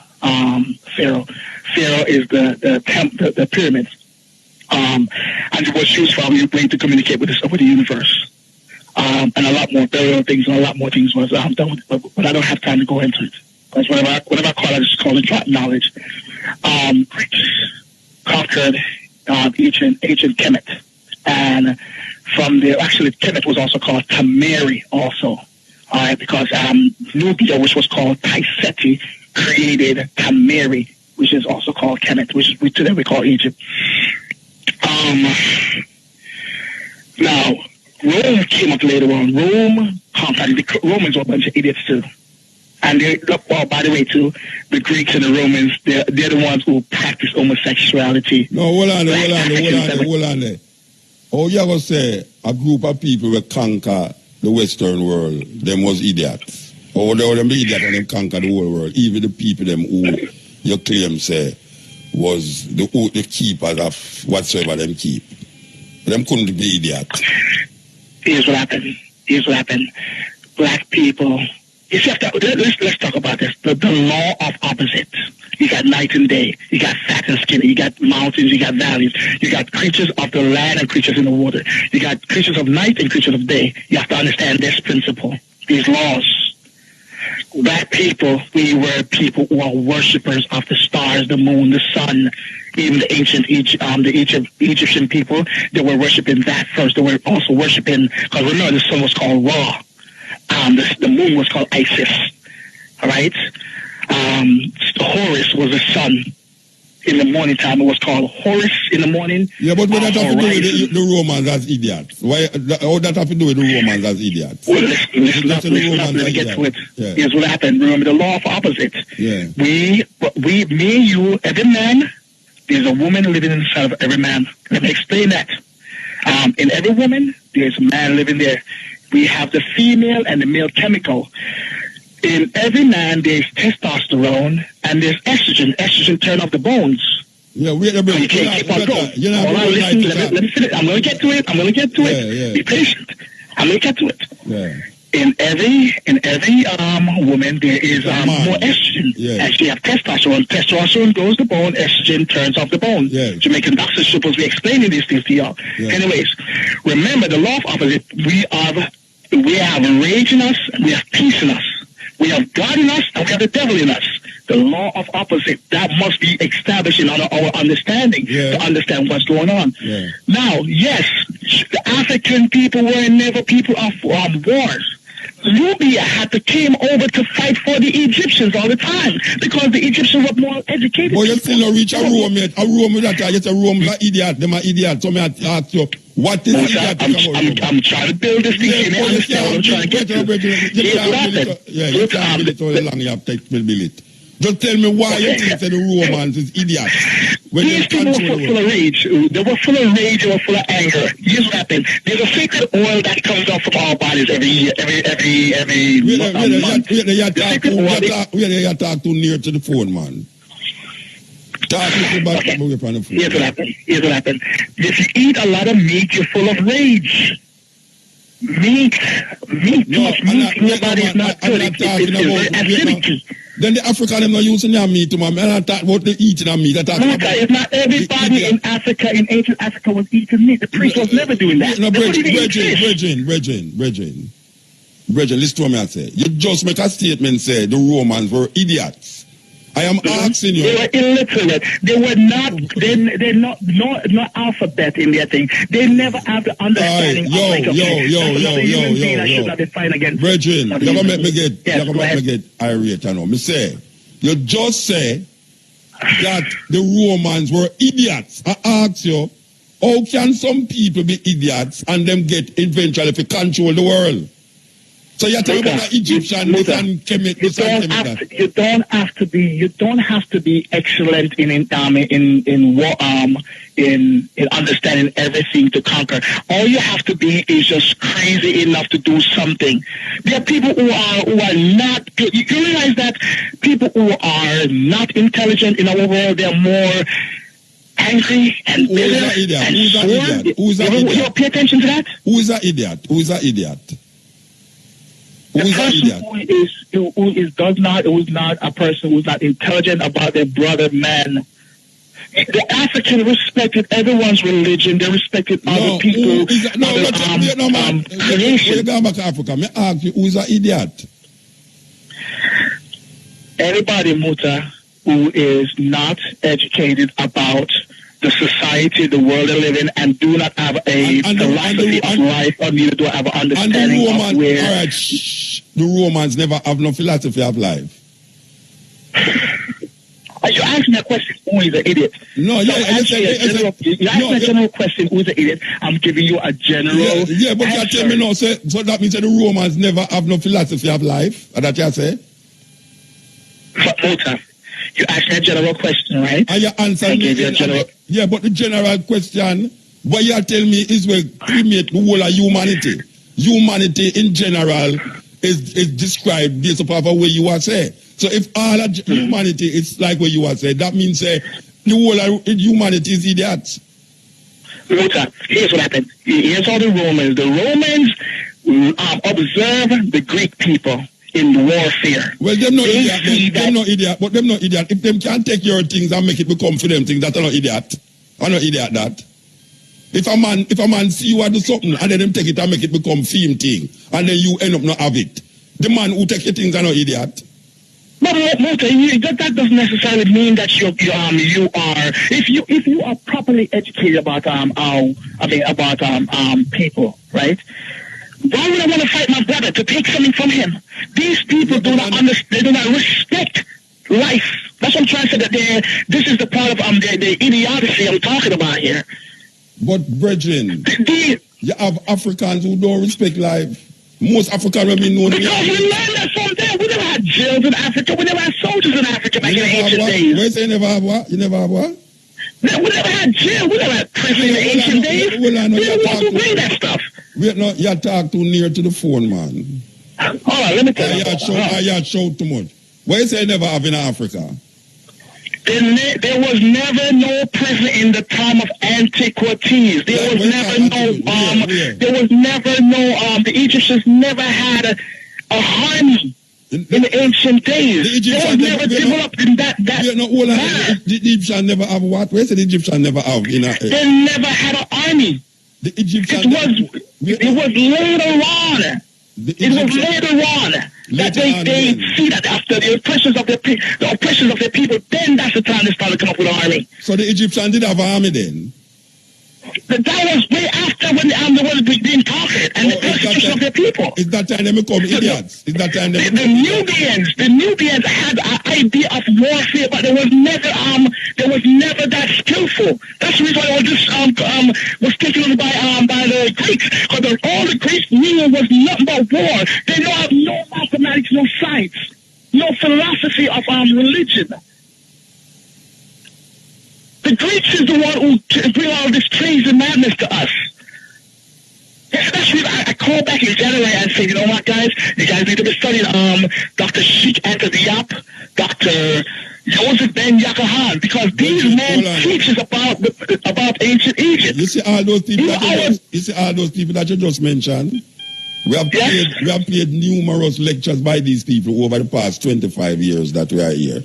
Pharaoh. Pharaoh is the pyramids. And it was used for a way to communicate with the universe. And a lot more burial things and a lot more things was done, but I don't have time to go into it. Because whatever I call it, I just call it drop knowledge. Greeks conquered ancient Kemet. And from there, actually, Kemet was also called Tamari also. Because Nubia, which was called Taiseti, created Tamari, which is also called Kemet, which today we call Egypt. Now, Rome came up later on. Rome conquered. The Romans were a bunch of idiots too. And by the way, too, the Greeks and the Romans, they're the ones who practice homosexuality. No, hold on there. Oh, you ever say a group of people will conquer the Western world, them was idiots. Or them be idiots and them conquer the whole world. Even the people them who you claim say was the keepers of whatsoever them keep. Them couldn't be idiots. Here's what happened. Black people. Let's talk about this. The law of opposites. You got night and day. You got fat and skinny. You got mountains. You got valleys. You got creatures of the land and creatures in the water. You got creatures of night and creatures of day. You have to understand this principle, these laws. Black people, we were people who are worshippers of the stars, the moon, the sun. Even the ancient Egyptian people, they were worshiping that first. They were also worshiping, because remember the sun was called Ra. The moon was called Isis. All right? Horus was the sun. In the morning time, it was called Horus in the morning. Yeah, but what that have to do with the Romans as idiots? How that have to do with the Romans as idiots? Well, let me get to it. Yeah. Here's what happened. Remember the law of opposites. Yeah. Me and you, every man, there's a woman living inside of every man. Let me explain that. In every woman, there's a man living there. We have the female and the male chemical. In every man, there's testosterone and there's estrogen. Estrogen turn off the bones. Yeah, you can't keep on going. Hold on, listen. Let me finish. I'm going to get to it. Yeah. Be patient. I'm going to get to it. Yeah. In every woman, there is more estrogen. Yeah. Actually, you have testosterone. Testosterone grows the bone. Estrogen turns off the bone. Yeah. Jamaican doctors are supposed to be explaining these things to y'all. Yeah. Anyways, remember the law of opposite. We have rage in us, and we have peace in us. We have God in us, and we have the devil in us. The law of opposite, that must be established in our understanding to understand what's going on. Yeah. Now, yes, the African people were never people of wars. Nubia came over to fight for the Egyptians all the time because the Egyptians were more educated. But you still not reach a Rome yet. A Rome that a Rome are idiot. Them are idiots. So me ask you, what is idiot? I'm trying to build this thing. You understand what I'm trying to get to? You can't build it how long you have to build it. Just tell me why you think that the Romans is idiots. These people were full of rage. They were full of rage. They were full of anger. Here's what happened. There's a sacred oil that comes out from our bodies every year, every month. You talk too near to the phone, man. Talk to the back away from the phone. Here's what happened. If you eat a lot of meat, you're full of rage. Meat. Your body is not good. It's acidity. Then the African them not using their meat, man. I'm not talking about the eating of meat. It's not everybody in Africa, in ancient Africa, was eating meat. The priest was never doing that. No, Brethren, listen to me I say. You just make a statement say the Romans were idiots. I am asking you. They were illiterate. They were not. They're not alphabet in their thing. They never have the understanding of like a human being that should not be fine against. Brethren, you're gonna make me get irate. I know. Me say, you just say that the Romans were idiots. I ask you, how can some people be idiots and them get eventually to control the world? So you're talking about the Egyptian, this and Kemet, this and Kemet. You don't have to be excellent in understanding everything to conquer. All you have to be is just crazy enough to do something. There are people who are not. You realize that people who are not intelligent in our world, they're more angry and bitter and sworn. Who's that idiot? You pay attention to that. Who is that idiot? Who is that idiot? The person who is not a person who's not intelligent about their brother man. The African respected everyone's religion. They respected other people. Creation. You're going back to Africa. Me ask you, who is that idiot? Anybody, Muta, who is not educated about the society, the world they live in, and do not have a philosophy of life, or neither do have an understanding of where... All right, the Romans never have no philosophy of life. You asked me a question, who is an idiot? No, you asked me a general question, who is an idiot? I'm giving you a general but you tell me no, so that means that the Romans never have no philosophy of life? That you say? Muta, you asked me a general question, right? And you answered me. Yeah, but the general question, what you tell me is we cremate the whole of humanity. Humanity in general is described based upon the way you are saying. So if all of humanity is like what you are saying, that means the whole of humanity is idiots. Muta, here's what happened. Here's all the Romans. The Romans observe the Greek people in warfare. Well, them no idiot. Them no idiot. But them no idiot. If them can't take your things and make it become for them things, that's not idiot. I'm not idiot that. If a man see you do something and then them take it and make it become theme thing, and then you end up not have it, the man who take your things are not idiot. But that doesn't necessarily mean that you are. If you are properly educated about people, right? Why would I want to fight my brother to take something from him? These people do not understand. They do not respect life. That's what I'm trying to say. That this is the part of the idiocy I'm talking about here. But brethren, you have Africans who don't respect life. Most African women know. Because we learned that from them. We never had jails in Africa. We never had soldiers in Africa back in the ancient days. Where say you never have what? You never have what? No, we never had jail. We never had prison in the ancient days. We didn't want to bring that stuff. You talk too near to the phone, man. Hold on, let me tell you. You shout too much. Why you say you never have in Africa? There was never no prison in the time of antiquities. The Egyptians never had a army in the ancient days. They was never developed in that manner. The Egyptians never have what? Where say the Egyptians never have? They never had an army. The Egyptians... It was later on. It was later on that they see that after the oppressions of their people, then that's the time they started to come up with an army. So the Egyptians did have an army then? That was way after when the world was being conquered and the persecution of their people. Is that time they become idiots? Is that time they the Nubians had an idea of warfare, but there was never that skillful. That's the reason why all this was taken over by the Greeks, because all the Greeks knew was nothing but war. They don't have no mathematics, no science, no philosophy of religion. The Greeks is the one who bring all this crazy madness to us. That's what I call back in January and say, you know what, guys? You guys need to be studying Dr. Sheikh Anta Diop, Dr. Joseph Ben Yakahan, because these men teaches about ancient Egypt. You see all those people that you just mentioned? We have played numerous lectures by these people over the past 25 years that we are here.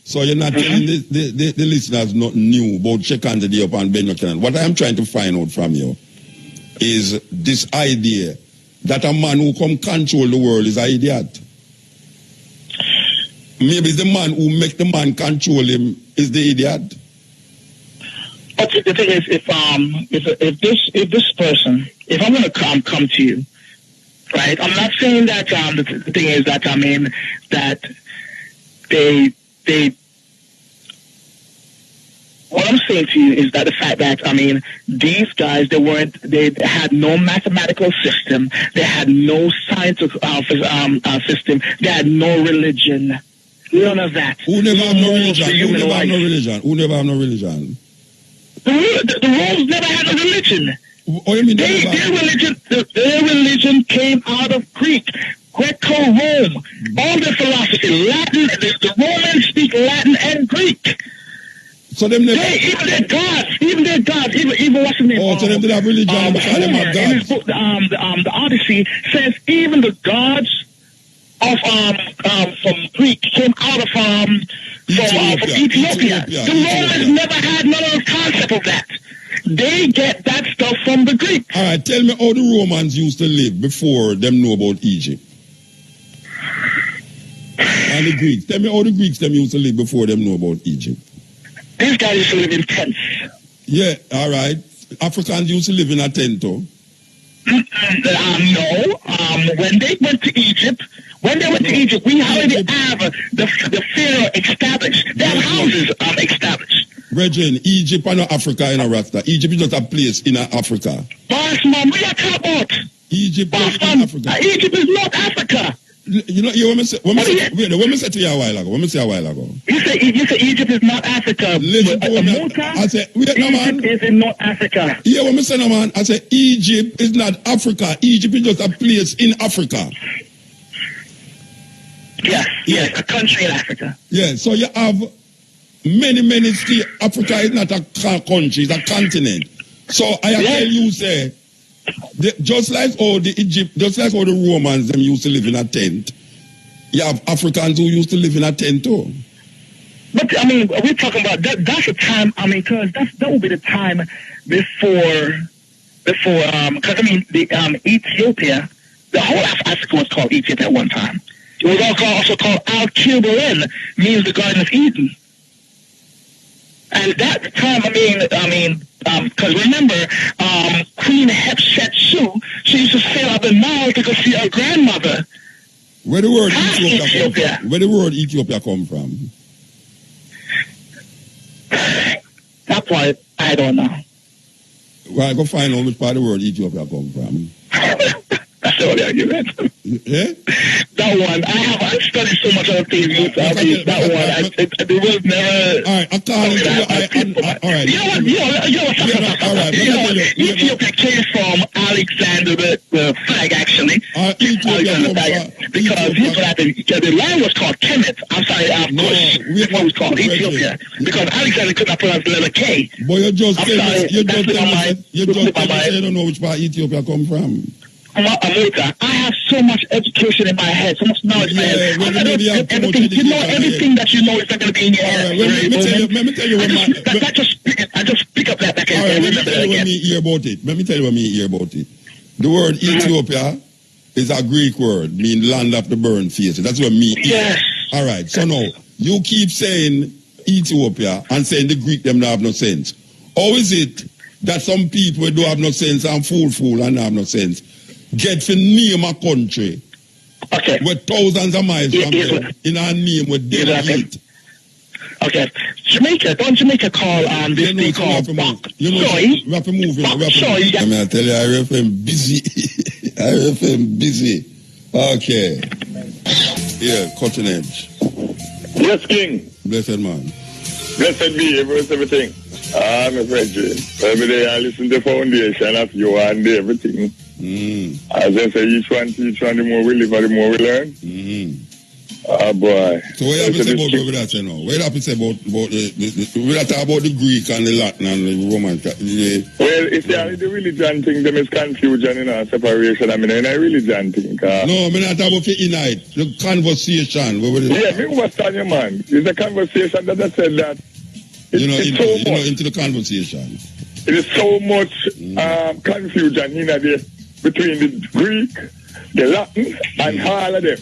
So you're not telling the listeners nothing new about Sheikh Anta Diop and Ben Yakahan. What I am trying to find out from you is this idea that a man who come control the world is an idiot. Maybe the man who make the man control him is the idiot. But the thing is, if this person, if I'm gonna come to you, right? I'm not saying that the thing is that that they. What I'm saying to you is that the fact that these guys they had no mathematical system, they had no scientific system, they had no religion, none of that. Who never have no religion? Who never have no religion? Who never have no religion? The Romans never had a religion. What do you mean? Their religion came out of Greek. Greco-Rome. All their philosophy, Latin, the Romans speak Latin and Greek. So them never... Even their gods, even what's his name? Oh, so them did have religion Homer, in his book, the Odyssey, says even the gods of from Greek came out of from Ethiopia. The Romans never had none of the concept of that. They get that stuff from the Greeks. All right, tell me how the Romans used to live before them know about Egypt. And the Greeks. Tell me how the Greeks them used to live before them know about Egypt. These guys used to live in tents. Yeah, all right. Africans used to live in a tent, though. No. When they went to Egypt, we already have the Pharaoh established. They have houses established. Brethren, Egypt and not Africa in a Rasta. Egypt is not a place in Africa. Boss man, we are talking about Egypt is in Africa. Egypt is not Africa. You know, what me say to you a while ago? You say Egypt is not Africa. I say, wait, no, man. Egypt is in North Africa. Yeah, what me say, no, man. I say, Egypt is not Africa. Egypt is just a place in Africa. Yes, a country in Africa. Yeah, so you have many states. Africa is not a country, it's a continent. So I tell you, say, just like all the Romans, them used to live in a tent, you have Africans who used to live in a tent too. But we're talking about that's a time. Because that would be the time before. Because Ethiopia, the whole of Africa was called Egypt at one time. It was also called Al-Kibarin, means the Garden of Eden. And at that time, because remember, Queen Hatshepsut, she used to sail up the Nile to go see her grandmother. Where the word Ethiopia come from? Where the word Ethiopia come from? That part, I don't know. Well, go find out which part of the word Ethiopia come from. That's the only argument. Yeah? That one, I studied so much other things. There was never... All right, all right. Ethiopia came from Alexander the Flag, actually. Because here's what happened. The land was called Kemet. I'm sorry, Kush. What was called Ethiopia. Because Alexander could not pronounce the letter K. But you just don't know which part Ethiopia come from. I have so much education in my head, so much knowledge in my head. Everything that you know is not going to be in your head. Let me tell you what I just pick up that back and remember that again. Let me tell you what me hear about it. The word Ethiopia is a Greek word, mean land of the burnt faces. That's what me hear. Yes. All right, so now, you keep saying Ethiopia and saying the Greek them don't have no sense. How is it that some people don't have no sense and fool and have no sense get to name a country with thousands of miles from them in a name with delegate? Okay. Don't Jamaica call this thing called Bok Choy? We have to move. I tell you, I FM busy. I FM busy. Okay. Yeah, cutting edge. Yes, King. Blessed man. Blessed be, everything. My friend. Every day I listen to the foundation of you and everything. As I say, each one, the more we live, the more we learn. Boy. So what you have to say about what that say now? What you have to say about we talk about the Greek and the Latin and the Roman? Well, if the religion thing, there is confusion in separation. In a religion thing. No, I'm not talking about unite. The conversation. Yeah, me understand you, man. It's a conversation that I said that. Into the conversation. It is so much confusion in there between the Greek, the Latin, and all of them.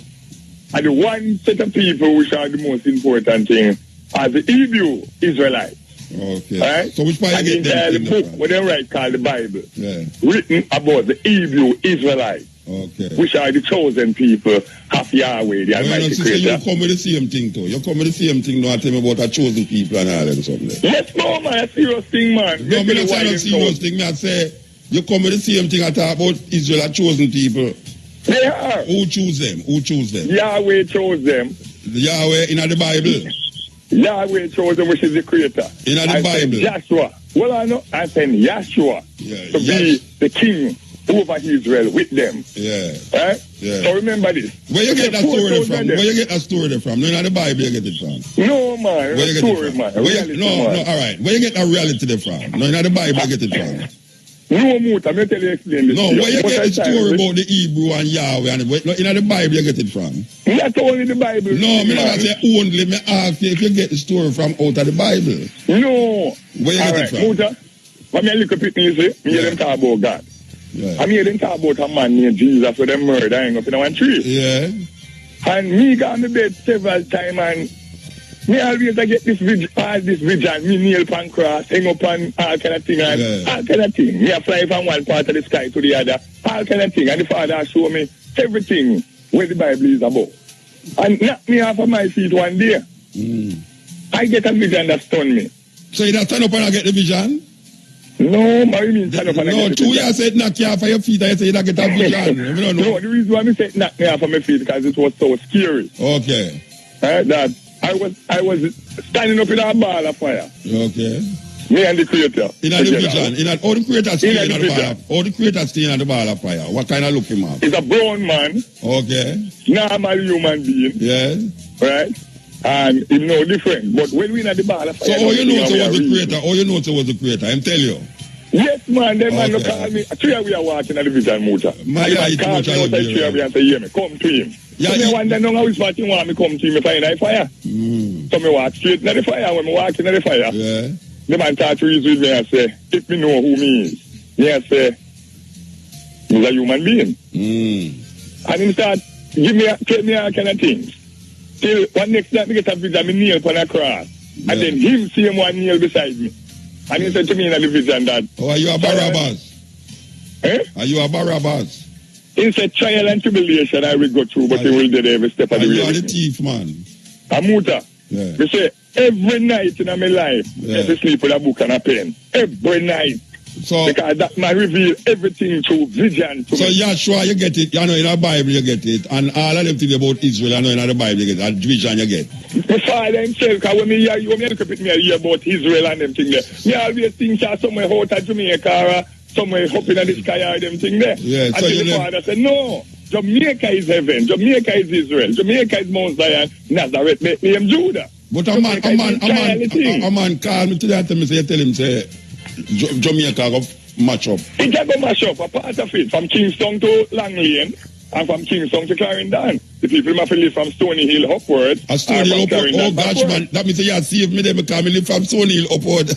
are the one set of people which are the most important thing are the Hebrew Israelites. Okay. Right? So which part you and get them the book what they write called the Bible. Yeah. Written about the Hebrew Israelites. Okay. Which are the chosen people of Yahweh, the Almighty Creator. You come with the same thing too. You come with the same thing now and tell me about a chosen people and all that something. Yes, no man, a serious thing, man. No, I'm not saying a serious thing. I say you come with the same thing. I talk about Israel are chosen people. They are. Who choose them? Who choose them? Yahweh chose them. Yahweh in the Bible. Yahweh chose them, which is the Creator. In the Bible. Joshua. Well, I said Yahshua to be the king over Israel with them. Yeah. Right? Yeah. So remember this. Where you get that story from? Where you get that story from? No, in the Bible you get it from. No, man. Where you get story, it from? man. No, all right. Where you get that reality from? No, in the Bible you get it from. No, Muta, I'm going to tell you explain this. No, where you get the story about the Hebrew and Yahweh? And no, in the Bible you get it from. Not only the Bible. No, me not say only. Me ask you if you get the story from out of the Bible. No. Where you get it from? Muta, when I look at it, you see, me hear them talk about God. Yeah. I hear them talk about a man named Jesus for them murder hang up in one tree. Yeah. And me got on the bed several times and me always I get this vision, me nail pan cross, hang up on all kind of thing and all kind of thing. Me I fly from one part of the sky to the other, all kind of thing. And the Father show me everything where the Bible is about. And knock me off of my feet one day. I get a vision that stun me. So you don't stand up and I get the vision? No, but you mean stand up and I get the vision? 2 years said knock you off of your feet and you say you don't get a vision. No, the reason why I said knock me off of my feet because it was so scary. Okay. That I was standing up in a ball of fire. Okay. Me and the Creator. In the vision. All the Creators stay in the ball of, all the Creators stay in the ball of fire. What kind of look him up? He's a brown man. Okay. Normal human being. Yeah. Right? And he's no different. But when we're in the ball of fire. So all you know was the Creator. All you know was the Creator. I'm telling you. Yes, man. Them man look at me. 3 we are watching at the vision, Muta. My eye call me outside 3 and say, yeah, me, come to him. Yeah, so me wonder now how he's watching want me come to him if I in the fire. So me walk straight in the fire. When me walk in the fire, the man talk to with me and say, if me know who me is, me I say, he's a human being. And him start take me all kind of things. Till one next time me get a vision, me nail upon a cross. And then him see him one nail beside me. And he said to me in the vision that, oh, are you a Barabbas? Are you a Barabbas? He said trial and tribulation I will go through, but he will do every step of the way. You are the thief, man. Amuta. Yeah. Me say, every night in my life, I have to sleep with a book and a pen. Every night. So, because that might reveal everything through vision. So, Yahshua, you get it. You know, in the Bible, you get it. And all of them things about Israel, I know in the Bible, you get it. And vision, you get it. The Father himself, because when me hear you, when me look at me, I hear about Israel and them things there. Me always think that somewhere out of Jamaica or somewhere up in the sky or them thing there. Yeah, and so the Father said, no, Jamaica is heaven. Jamaica is Israel. Jamaica is Mount Zion. Nazareth, Bethlehem, Judah. But a man call me today and tell me, say, tell him, say, Jamaica go match up. It can go match up, a part of it, from Kingston to Long Lane, and from Kingston to Clarendon. The people have to live from Stony Hill upward. A Stony Hill upward? Oh gosh, man, that means you have saved me there because I live from Stony Hill upward.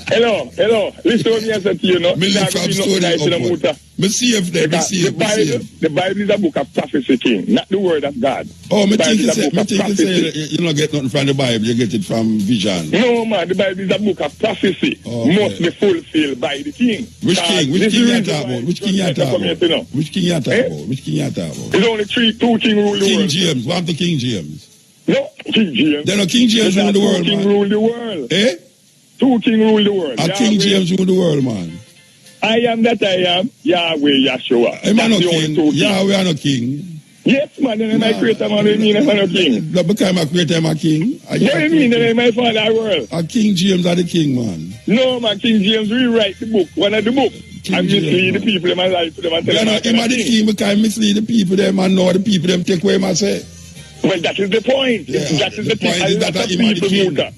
Hello. Listen to me and say to you, no? Me live from Stony Hill upward. Me save there, The Bible is a book of prophecy, king, not the word of God. Oh, me think you say you don't get nothing from the Bible, you get it from vision. No, man, the Bible is a book of prophecy. Must be fulfilled by the king. Which king? Which king you talk about? Which king you talk about? Which king you talk about? Which king you talk about? There's only two kings rule the world. King James. What the King James? No, King James. There no King James rule the world, man. 2 kings rule the world. Eh? 2 kings rule the world. King James rule the world, man. I am that I am, Yahweh Yahshua. I'm no king. Yahweh are no king. Yes, man, then my creator, man, I mean I'm no king. No, because I'm a creator, I'm a king. What do you mean that my father world? King James are the king, man. No, man, King James rewrite the book, one of the book. And mislead the people in my life to them and tell them. Him are the king because I mislead the people them and know the people them take away my say. Well, that is the point. Yeah, that is the thing. Point is that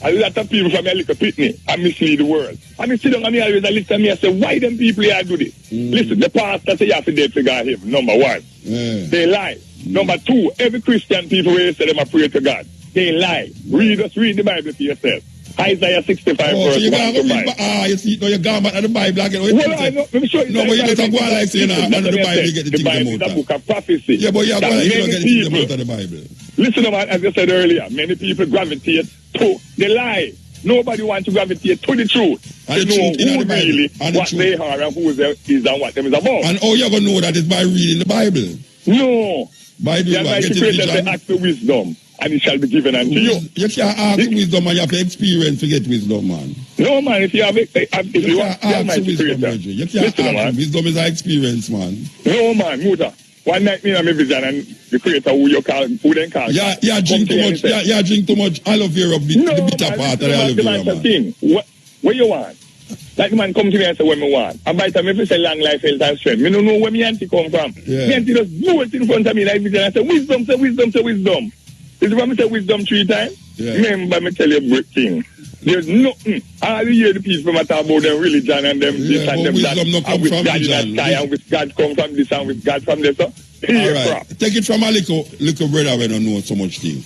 a lot of people from a little pitney and mislead the world. And I sit down and I always listen to me and say, why them people here do this? Listen, the pastor say you have to dead to God him, number one. They lie. Number two, every Christian people where say them are pray to God. They lie. Read the Bible for yourself. Isaiah 65 Oh, verse so you 1 can't to go read, 5. you see, no, you gone back to the Bible again. Well, I know. Let me show you. No, but you better go like saying, under the Bible, you get the The things Bible them is out a of. book of prophecy. Yeah, but you That don't get many the things them people- out of the Bible. Listen, man, as I said earlier, many people gravitate to the lie. Nobody wants to gravitate to the truth. And To the know truth in who the Bible. really, And the what truth. they are and who they is and what them is about. And how you going to know that is by reading the Bible? No. By The doing what? Almighty Getting Creator vision? say, ask for wisdom, and it shall be given unto you. You can't ask wisdom and you have to experience to get wisdom, man. No, man, if you have it, if You you can't have the ask Almighty wisdom, Creator. Bridget. You can't Listen, ask man. wisdom is an experience, man. No, man, Muta. One night, me and my vision, and the Creator who you call, who then call. Yeah, drink come to too me and much. say, Yeah, drink too much aloe vera, the bitter part of the aloe vera, man. Thing. What you want? Like the man come to me and say what me want. And by the time if you say long life, health and strength, me don't know where my auntie come from. Yeah. My auntie just do it in front of me like vision and say, wisdom, say wisdom, say wisdom. Is it when me say wisdom 3 times? Yeah. Remember me tell you a great thing. There's nothing. All you hear the people talk about them religion and them this Yeah, and but them that. wisdom no come And with from God in that religion. sky and with God come from this and with God from this. So, All here, right. crap. Take it from a little brother when don't know so much thing.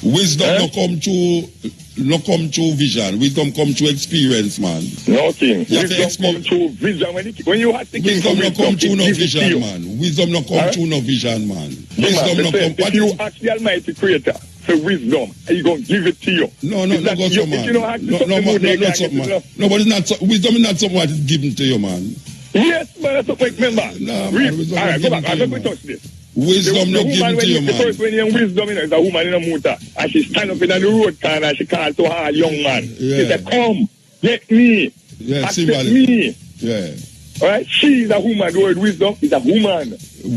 Wisdom no come through vision. Wisdom come through experience, man. Nothing. You have to Wisdom come through vision. When you have to give Wisdom no come through it no gives it to vision, you. man. Wisdom no come through no vision, man. Wisdom no come. If you ask the Almighty Creator for wisdom, He gonna give it to you. No, Is that- go so, man. If you don't ask No, something more, they not can't something, get it, man. No, but it's not so, wisdom is not something that is given to you, man. Yes, but that's what remember. No, Read. man, wisdom All is right, go given back. to I'm you, going to man. touch this. Wisdom not given to you, The man. first when you're in wisdom, is a woman in a motor, and she stand up in the road corner and she called to her young man. Yeah. She said, come, get me. Yeah, Accept symbolic. me. Yeah. All right? She is a woman. The word wisdom is a woman.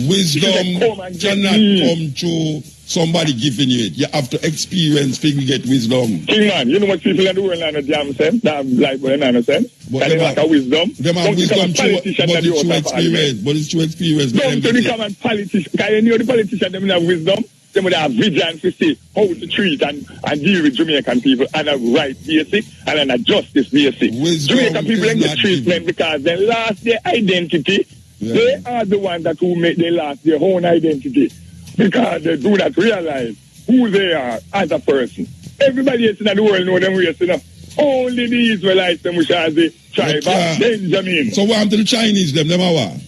Wisdom Come and get cannot me. come through somebody giving you it. You have to experience to get wisdom. King man, you know what people in the world are jam sense? That like what they sense? But Can they lack a wisdom? Them have Don't become wisdom a through, politician but that you it's through out of parliament. experience. But it's through experience. Don't to become a politician. Can you know the politician, them have wisdom? Them would have vision to see how to treat and deal with Jamaican people on a right basic and on a justice basic. Wisdom Jamaican people is don't get not treatment because they lost their identity. Yeah. They are the ones that who make they lost their own identity because they do not realize who they are as a person. Everybody else in the world know them race, you know. Only the Israelites, them which are the tribe of Benjamin. So what happened to the Chinese, them are what?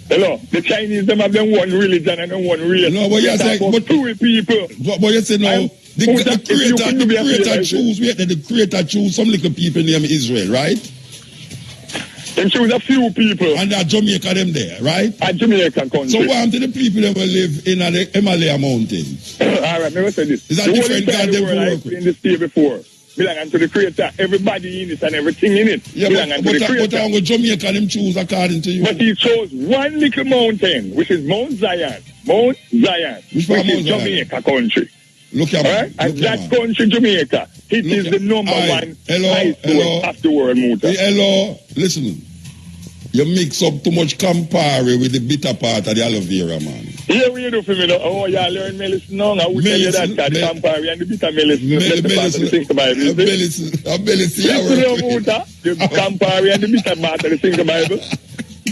Hello, the Chinese, them have them one religion and them one race. No, but you say, but two people. But you say no, the creator choose, the creator choose some little people named Israel, right? Them choose a few people. And that Jamaica them there, right? A Jamaican country. So what happened to the people that will live in the Himalaya mountains? All right, let me say this. Is that different God them I work with? in the state before. Belong to the creator. Everybody in it and everything in it. Yeah, belong to the creator. but how Jamaica them choose according to you? But he chose one little mountain, which is Mount Zion. Mount Zion. Which Which part is Mount Zion? Jamaica country. Look at All right? And that country, Jamaica, it is the number one high school of the world, Muta. Hello, listen. You mix up too much Campari with the bitter part of the aloe vera, man. Here we do for me now. Oh, you learn medicine now. I will tell you that, the Campari and the bitter medicine. That's the part of the Think Bible. Medicine, the Campari and the bitter part of the Think Bible.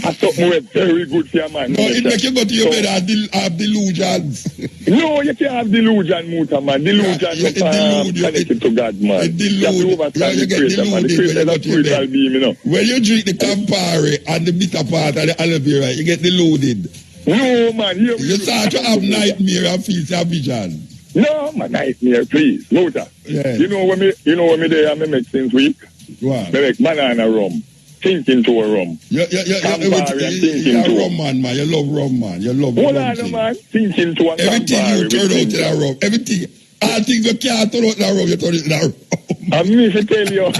I thought more very good for your man. No, it make you go to your bed and have delusions. No, you can't have delusion, Muta, man. Delusion is connected to God, man. You have to overstand the creator, man. The creator is a spiritual being, you know. When you drink the Campari and the bitter part of the aloe vera, you get deluded. No, man. You start to have nightmare and feel your vision. No, my nightmare, please. Muta. Yeah. You know when me there and me make things weak? What? Me make banana rum. Thinking to a rum. You're rum man. You love rum, man. You love rum. Hold on, man. Thinking to a everything Campari, you turn out to that rum. Everything. All things you can't turn out to that rum, you turn it to that rum. I'm going to tell you.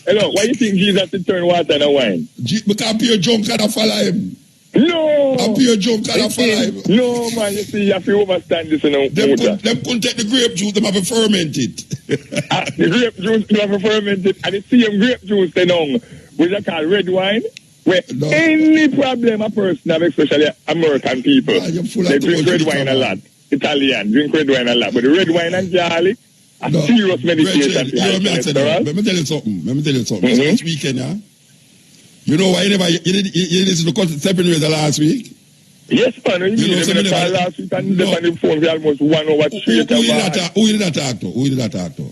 Hello, why you think Jesus to turn water and wine? Because pure junk can follow him. No. A pure junk can follow him. No, man. You see, you have to understand this. Them couldn't take the grape juice, them have to ferment it. The grape juice, they have to ferment it. And the same grape juice, they know. Which I call red wine, where any problem a person have, especially American people, they drink red wine a lot. Italian drink red wine a lot, but the red wine and garlic, a serious medication. Let me tell you something. This weekend, yeah? You know why you listen to Stepping Razor last week? Yes, man. You know, call last week and on the phone for almost 1 hour straight. Who did that talk to?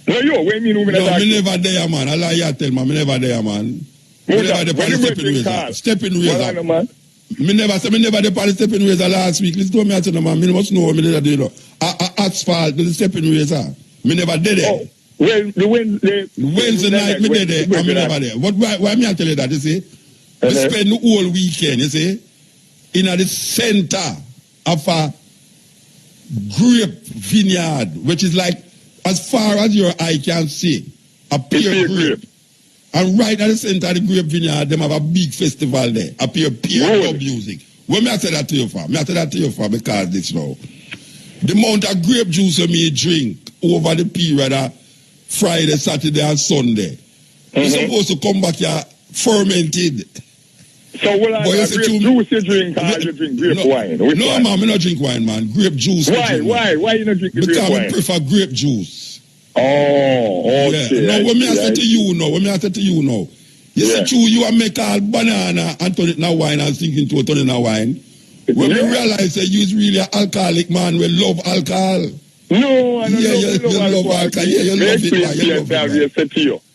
No, yo, when you know me, no, me never there, man. I lie you tell man, me never there, man. Me never there for the stepping razor. Stepping razor. Man. Me never there for the stepping razor last week. Listen to me, I tell you, man. Me must know what me did do, you know. Asphalt, the stepping razor. Me never did there. Oh, well, the Wednesday night, me did there, and me never there. But why me I tell you that, you see? We spend the whole weekend, you see, in the center of a grape vineyard, which is like, as far as your eye can see, a pear grape. And right at the center of the grape vineyard, them have a big festival there, a pear dub music. When me I say that to you for? Me I say that to you for because this now. The amount of grape juice you may drink over the period of Friday, Saturday, and Sunday, you're supposed to come back here fermented. So will I grape juice you drink or you drink grape wine? No, man, I don't drink wine, man. Grape juice. Why? Why you not drink grape wine? Because I prefer grape juice. Oh, okay. Yeah. Now, when I say to you now, you see, true, you are make all banana and turn it in a wine and thinking to turn it in a wine. When we realize that you is really an alcoholic man, we love alcohol. No, I don't love alcohol. Yeah, you love it.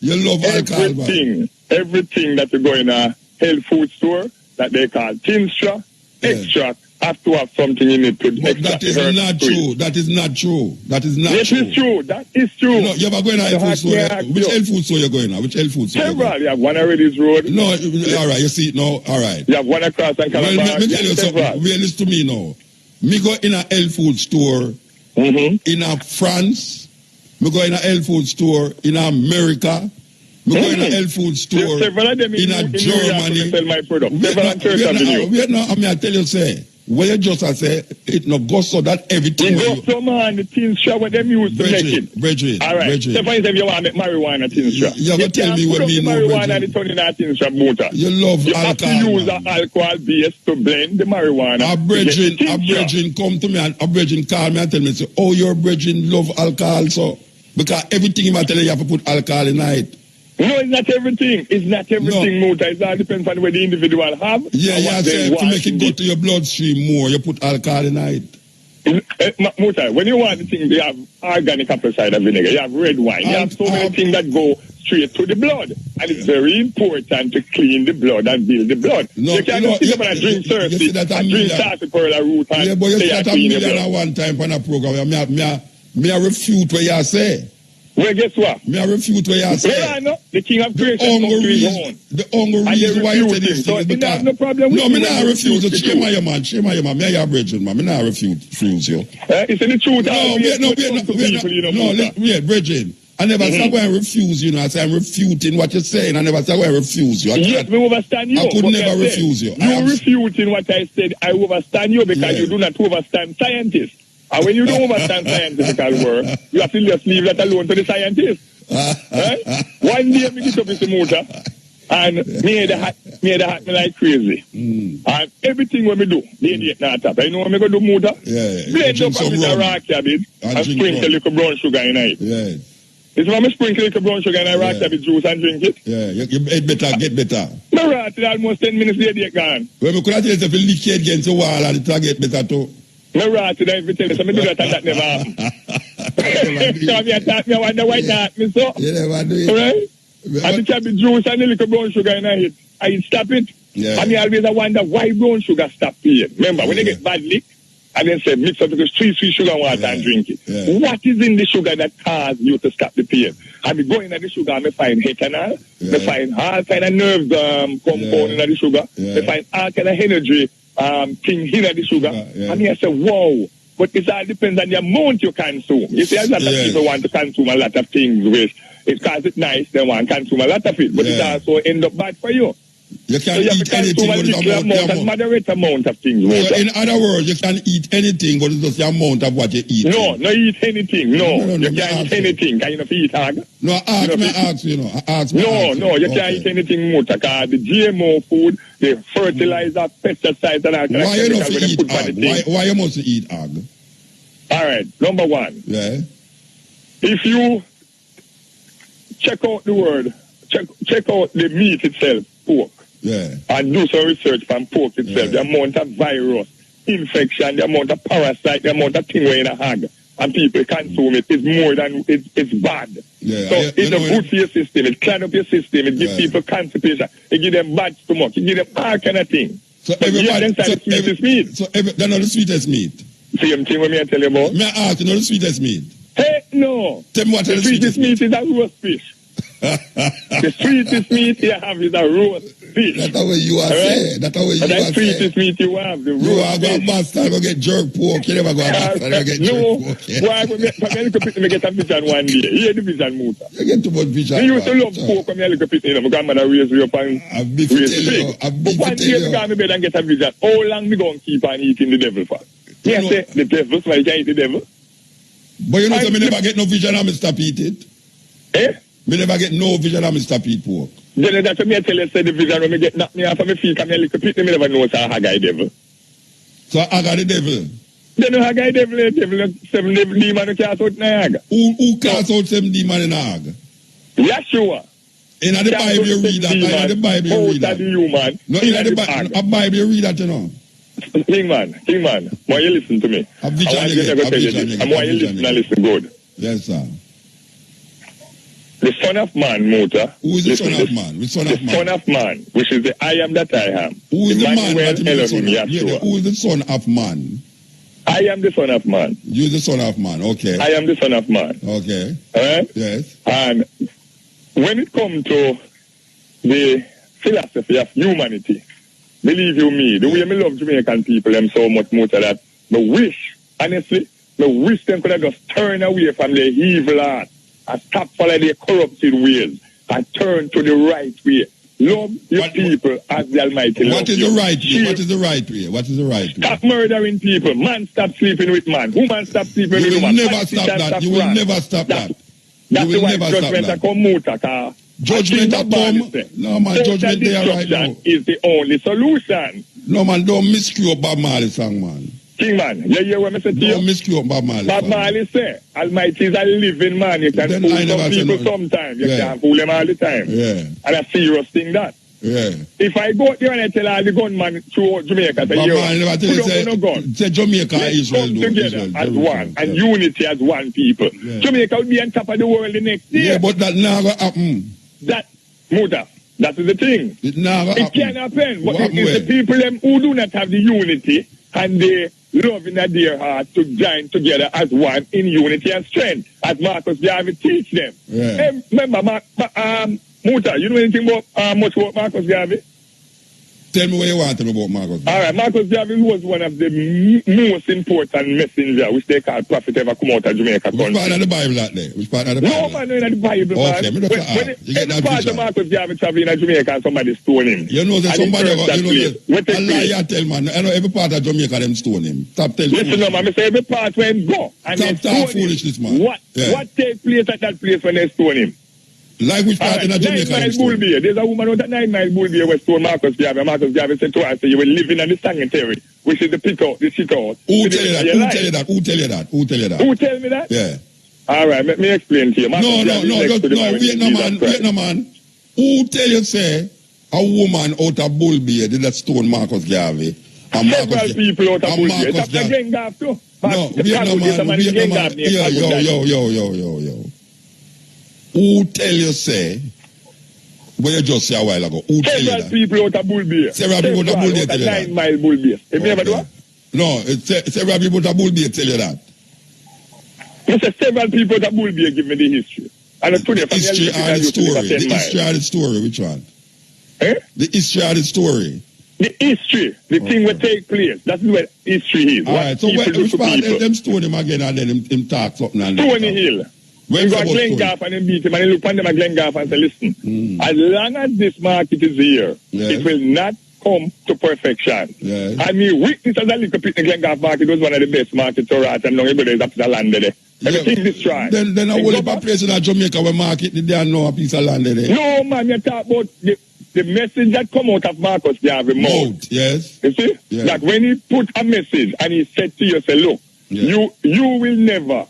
You love alcohol, man. Everything that you go in a health food store that they call tincture, extract, have to have something in it to but that is not true. That is not true. That is not true. It is true. That is true. No, you ever going to health food store? Which health food store you going to? Which health food store? Several. You have one already this road. No, all right. You see it now. All right. You have one across and Calabar. Well, let me tell you something. Well, listen to me now. Me go in a health food store in a France. Me go in a health food store in America. Me go in a health food store in a Germany. Sell my product. Wait now, I mean, I tell you, say, where you just say, it no go so that everything. It goes so, man, the tincture what them used to make it. Brethren. All right. So, for instance, you want to make marijuana tincture. You have to tell me what me know, marijuana and turn in a tincture motor. You love alcohol. You have to use an alcohol base to blend the marijuana. A brethren come to me and a brethren call me and tell me, say, oh, your brethren love alcohol, so. Because everything you tell you have to put alcohol in it. No, it's not everything. It's not everything, Muta. It all depends on where the individual have. Yeah, say to make it go to your bloodstream more, you put alcohol in it. Muta, when you want the thing, they have organic apple cider vinegar, you have red wine, you have so many things that go straight to the blood. And it's very important to clean the blood and build the blood. No, you can't sit up and drink thirsty and drink sarsaparilla root and yeah, but you see that a million at one time on a program. Me I refute what you say. Well, guess what? Me I refute what you say. Well, I know. The king of creation comes to his own. The only reason why you say this so is because... No problem with no, me not refuse it. Shame on your man. Shame on your man. Me are your brethren, man. Me not refuse you. It's in the truth. Wait, brethren. I never say go and refuse you. I say I'm refuting what you're saying. I never say go and refuse you. Yes, we overstand you. I could never refuse you. You refuting what I said. I overstand you because you do not overstand scientists. And when you don't understand scientific work, you have to just leave that alone to the scientists. Right? One day, me get up in the motor, and me the hat me like crazy. And everything when me do, the idiot not tap. I know when me go do motor, blend up a bit of raw cabbage, and sprinkle a little brown sugar in it. Yeah. It's when me sprinkle a little brown sugar in a raw cabbage juice and drink it. Yeah, you get better. No, right, it's almost 10 minutes, the idiot gone. Well, me could have told you if you lick it against the wall and it will get better too. No, right, today, if you tell you, so me do that and that never happen. Come here, talk me, I wonder why that, me so. You never do it. Right? And the cabbage juice and the little brown sugar in it, I stop it. Yeah. And me always wonder why brown sugar stop pain. Remember, when they get bad lick, and then say mix up the sweet sugar and water and drink it. Yeah. What is in the sugar that causes you to stop the pain? I be going at the sugar, I find ethanol, I find all kind of nerves compound in the sugar, I find all kind of energy thing in the sugar. And I say, wow. But it all depends on the amount you consume. You see, a lot of people want to consume a lot of things, which because it's nice, they want to consume a lot of it, but it also end up bad for you. You can eat anything, but it's a moderate amount of things. So in other words, you can eat anything, but it's just the amount of what you eat. No, no eat anything. No, you can't eat anything. Can you not eat hog? No, I ask you. No, you can't eat anything more. Because the GMO food, the fertilizer, pesticides, and all kind of why you not eat hog? Why you must eat hog? All right, number one. Yeah. If you check out the word, check out the meat itself, pork. Yeah. And do some research on pork itself, the amount of virus, infection, the amount of parasite, the amount of thing in a hog. and people consume it, it's more than it's bad. Yeah, So it's a good for your system. It clean up your system. It gives people constipation. It gives them bad stomach. It gives them all kind of things. So but everybody, the sweetest meat. So they're not the sweetest meat. Same thing what me I tell you about. Me ask you, not the sweetest meat. Hey, no. Tell me what the sweetest meat is a roast fish. The sweetest meat you have is a roast fish. That's the way you are saying. That's the way you are saying. The sweetest meat you have, the roast fish. You are going to bastard, go get jerk pork. You never go to bastard, go get jerk pork. No, why when I look at me get a vision one day. Here the vision muta. You get too much vision. You used to love pork when I look at it. My grandmother raised me up and raised me. But one day I go to bed and get a vision. How long me going to keep on eating the devil for? Yeah, say the devil, so I can eat the devil. But you know, so me never get no vision and me stop eat it. Eh? Me never get no vision and me stop eat pork. Then that's what me tell you, say the vision when me get knocked me off of my feet and me look at it, me never know it's a Haggai devil. So Haggai the devil? Then no Haggai devil, seven demons who cast out Niagara. Who cast out 7 demons in Niagara? Yeshua. In the Bible you read that. In the Bible you read that. No, in the Bible you read that, you know. King man, why you listen to me? I want you to listen good. Yes, sir. The Son of Man, Muta. Who is the Son of Man? The Son of Man, which is the I am that I am. Who is the man that is the Son of Man? Who is the Son of Man? I am the Son of Man. You are the Son of Man, okay. I am the Son of Man. Okay. Alright? Yes. And when it comes to the philosophy of humanity, believe you me, the way me love Jamaican people them so much more that me wish, honestly, me wish them could have just turn away from their evil heart and stop following their corrupted ways and turn to the right way. Love your people as the Almighty loves you. What is the right way? What is the right way? Stop murdering people. Man stop sleeping with man. Woman stop sleeping with woman. You will never stop that. You will never stop that. That's the way judgment come Muta. Judgment come? No man, judgment there right now. Is the only solution. No man, don't miscue Bob Marley song, man. King man, you hear what I say to you? Don't miscue Bob Marley. Bob Marley say, Almighty is a living man. You can fool some people sometimes. You can't fool them all the time. Yeah. And a serious thing that. Yeah. If I go there and I tell all the gunman to Jamaica, say, say Jamaica and Israel come together as one and unity as one people. Yeah. Jamaica will be on top of the world the next year. Yeah, but that never happen. That, Muta, that is the thing. It never happen. It can happen, but it's the people them who do not have the unity and the love in their heart to join together as one in unity and strength, as Marcus Garvey teach them. Yeah. Remember, Muta, you know anything about much about Marcus Garvey? Tell me what you want to know about Marcus Garvey. All right, Marcus Garvey was one of the most important messenger which they call prophet ever come out of Jamaica country. Which part of the Bible that there? Which part of the Bible? No man, in the Bible, man. Okay, when every part of Marcus Garvey traveling in Jamaica and somebody stone him. You know that somebody, a liar tell man, I know every part of Jamaica them stone him. Stop telling Listen, no man, I say every part where him go and stop talking foolishness, man. What take place at that place when they stone him? Like which part in Jamaica? 9 Mile Bull Bear. There's a woman out at 9 Mile Bull Bear where stone Marcus Garvey. Marcus Garvey said to her, you will live in the sanitary, which is the pick out, the shit out. Who tell you that? Who tell you that? Who tell you that? Who tell you that? Who tell me that? Yeah. All right, let me explain to you. Wait no man. Who tell you say a woman out of Bull Bear did that stone Marcus Garvey? Several people out of Bull Bear. That's the gang gaff too. No, wait no man. Yo. Who tell you say, what you just say a while ago, who tell you that? Several people out of Bull Bear. Several people out of Bull Bear tell you that? 9 Mile Bull Bear. Have you ever do that? No, several people out of Bull Bear tell you that. You say several people out of Bull Bear give me the history. And the history or the story? The history or the story, which one? Eh? The history or the story? The history, the thing will take place. That's what history is. Alright, so which part them stone him again and then him talk something and Stony Hill. When you go to Glengarf and then beat him and then look on them at Glengarf and say, listen, as long as this market is here, it will not come to perfection. Yes. And me witness as a little bit in Glengarf market was one of the best markets to rat and now everybody is up to the land there. Everything destroyed. Then a whole heap of place in Jamaica where market they don't know a piece of land there. No man, you talk about the message that come out of Marcus Garvey mouth. Yes. You see? Yeah. Like when he put a message and he said to you, say, look, you will never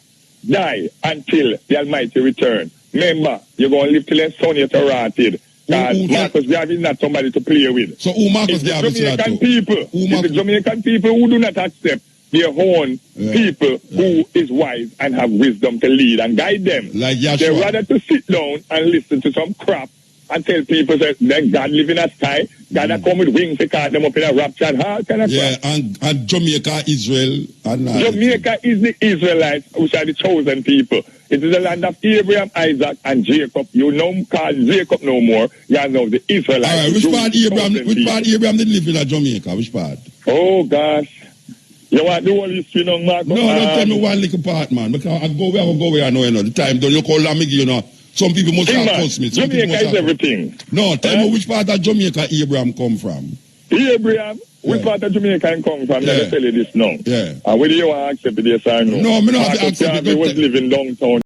die until the Almighty return. Remember, you're going to live till the sun you're rotted. Marcus Garvey is not somebody to play with. So who Marcus Garvey is the Jamaican people who do not accept their own people who is wise and have wisdom to lead and guide them. Like They're Yahshua. rather to sit down and listen to some crap and tell people that God live in a sky, God a come with wings to cart them up in a rapture and all kind of Yeah, crap. and Jamaica, Israel, and Jamaica is the Israelites, which are the chosen people. It is the land of Abraham, Isaac, and Jacob. You don't call Jacob no more. You are now the Israelites. All right, the which Jews, part the Abraham? chosen Which people. part Abraham did live in a Jamaica? Which part? Oh gosh. You want the whole history now, Marco? No, don't tell me one little part, man. Because I go where I go where I know, you know. The time don't you call Lamig, you know. Some people must have cussed me. Some people Jamaica must is have... everything. No, tell me which part of Jamaica Abraham come from. Abraham, which part of Jamaica come from? Let me tell you this now. Yeah. And whether you want to accept it, yes or no. No, me not have to Marcus accept it. Garvey was living downtown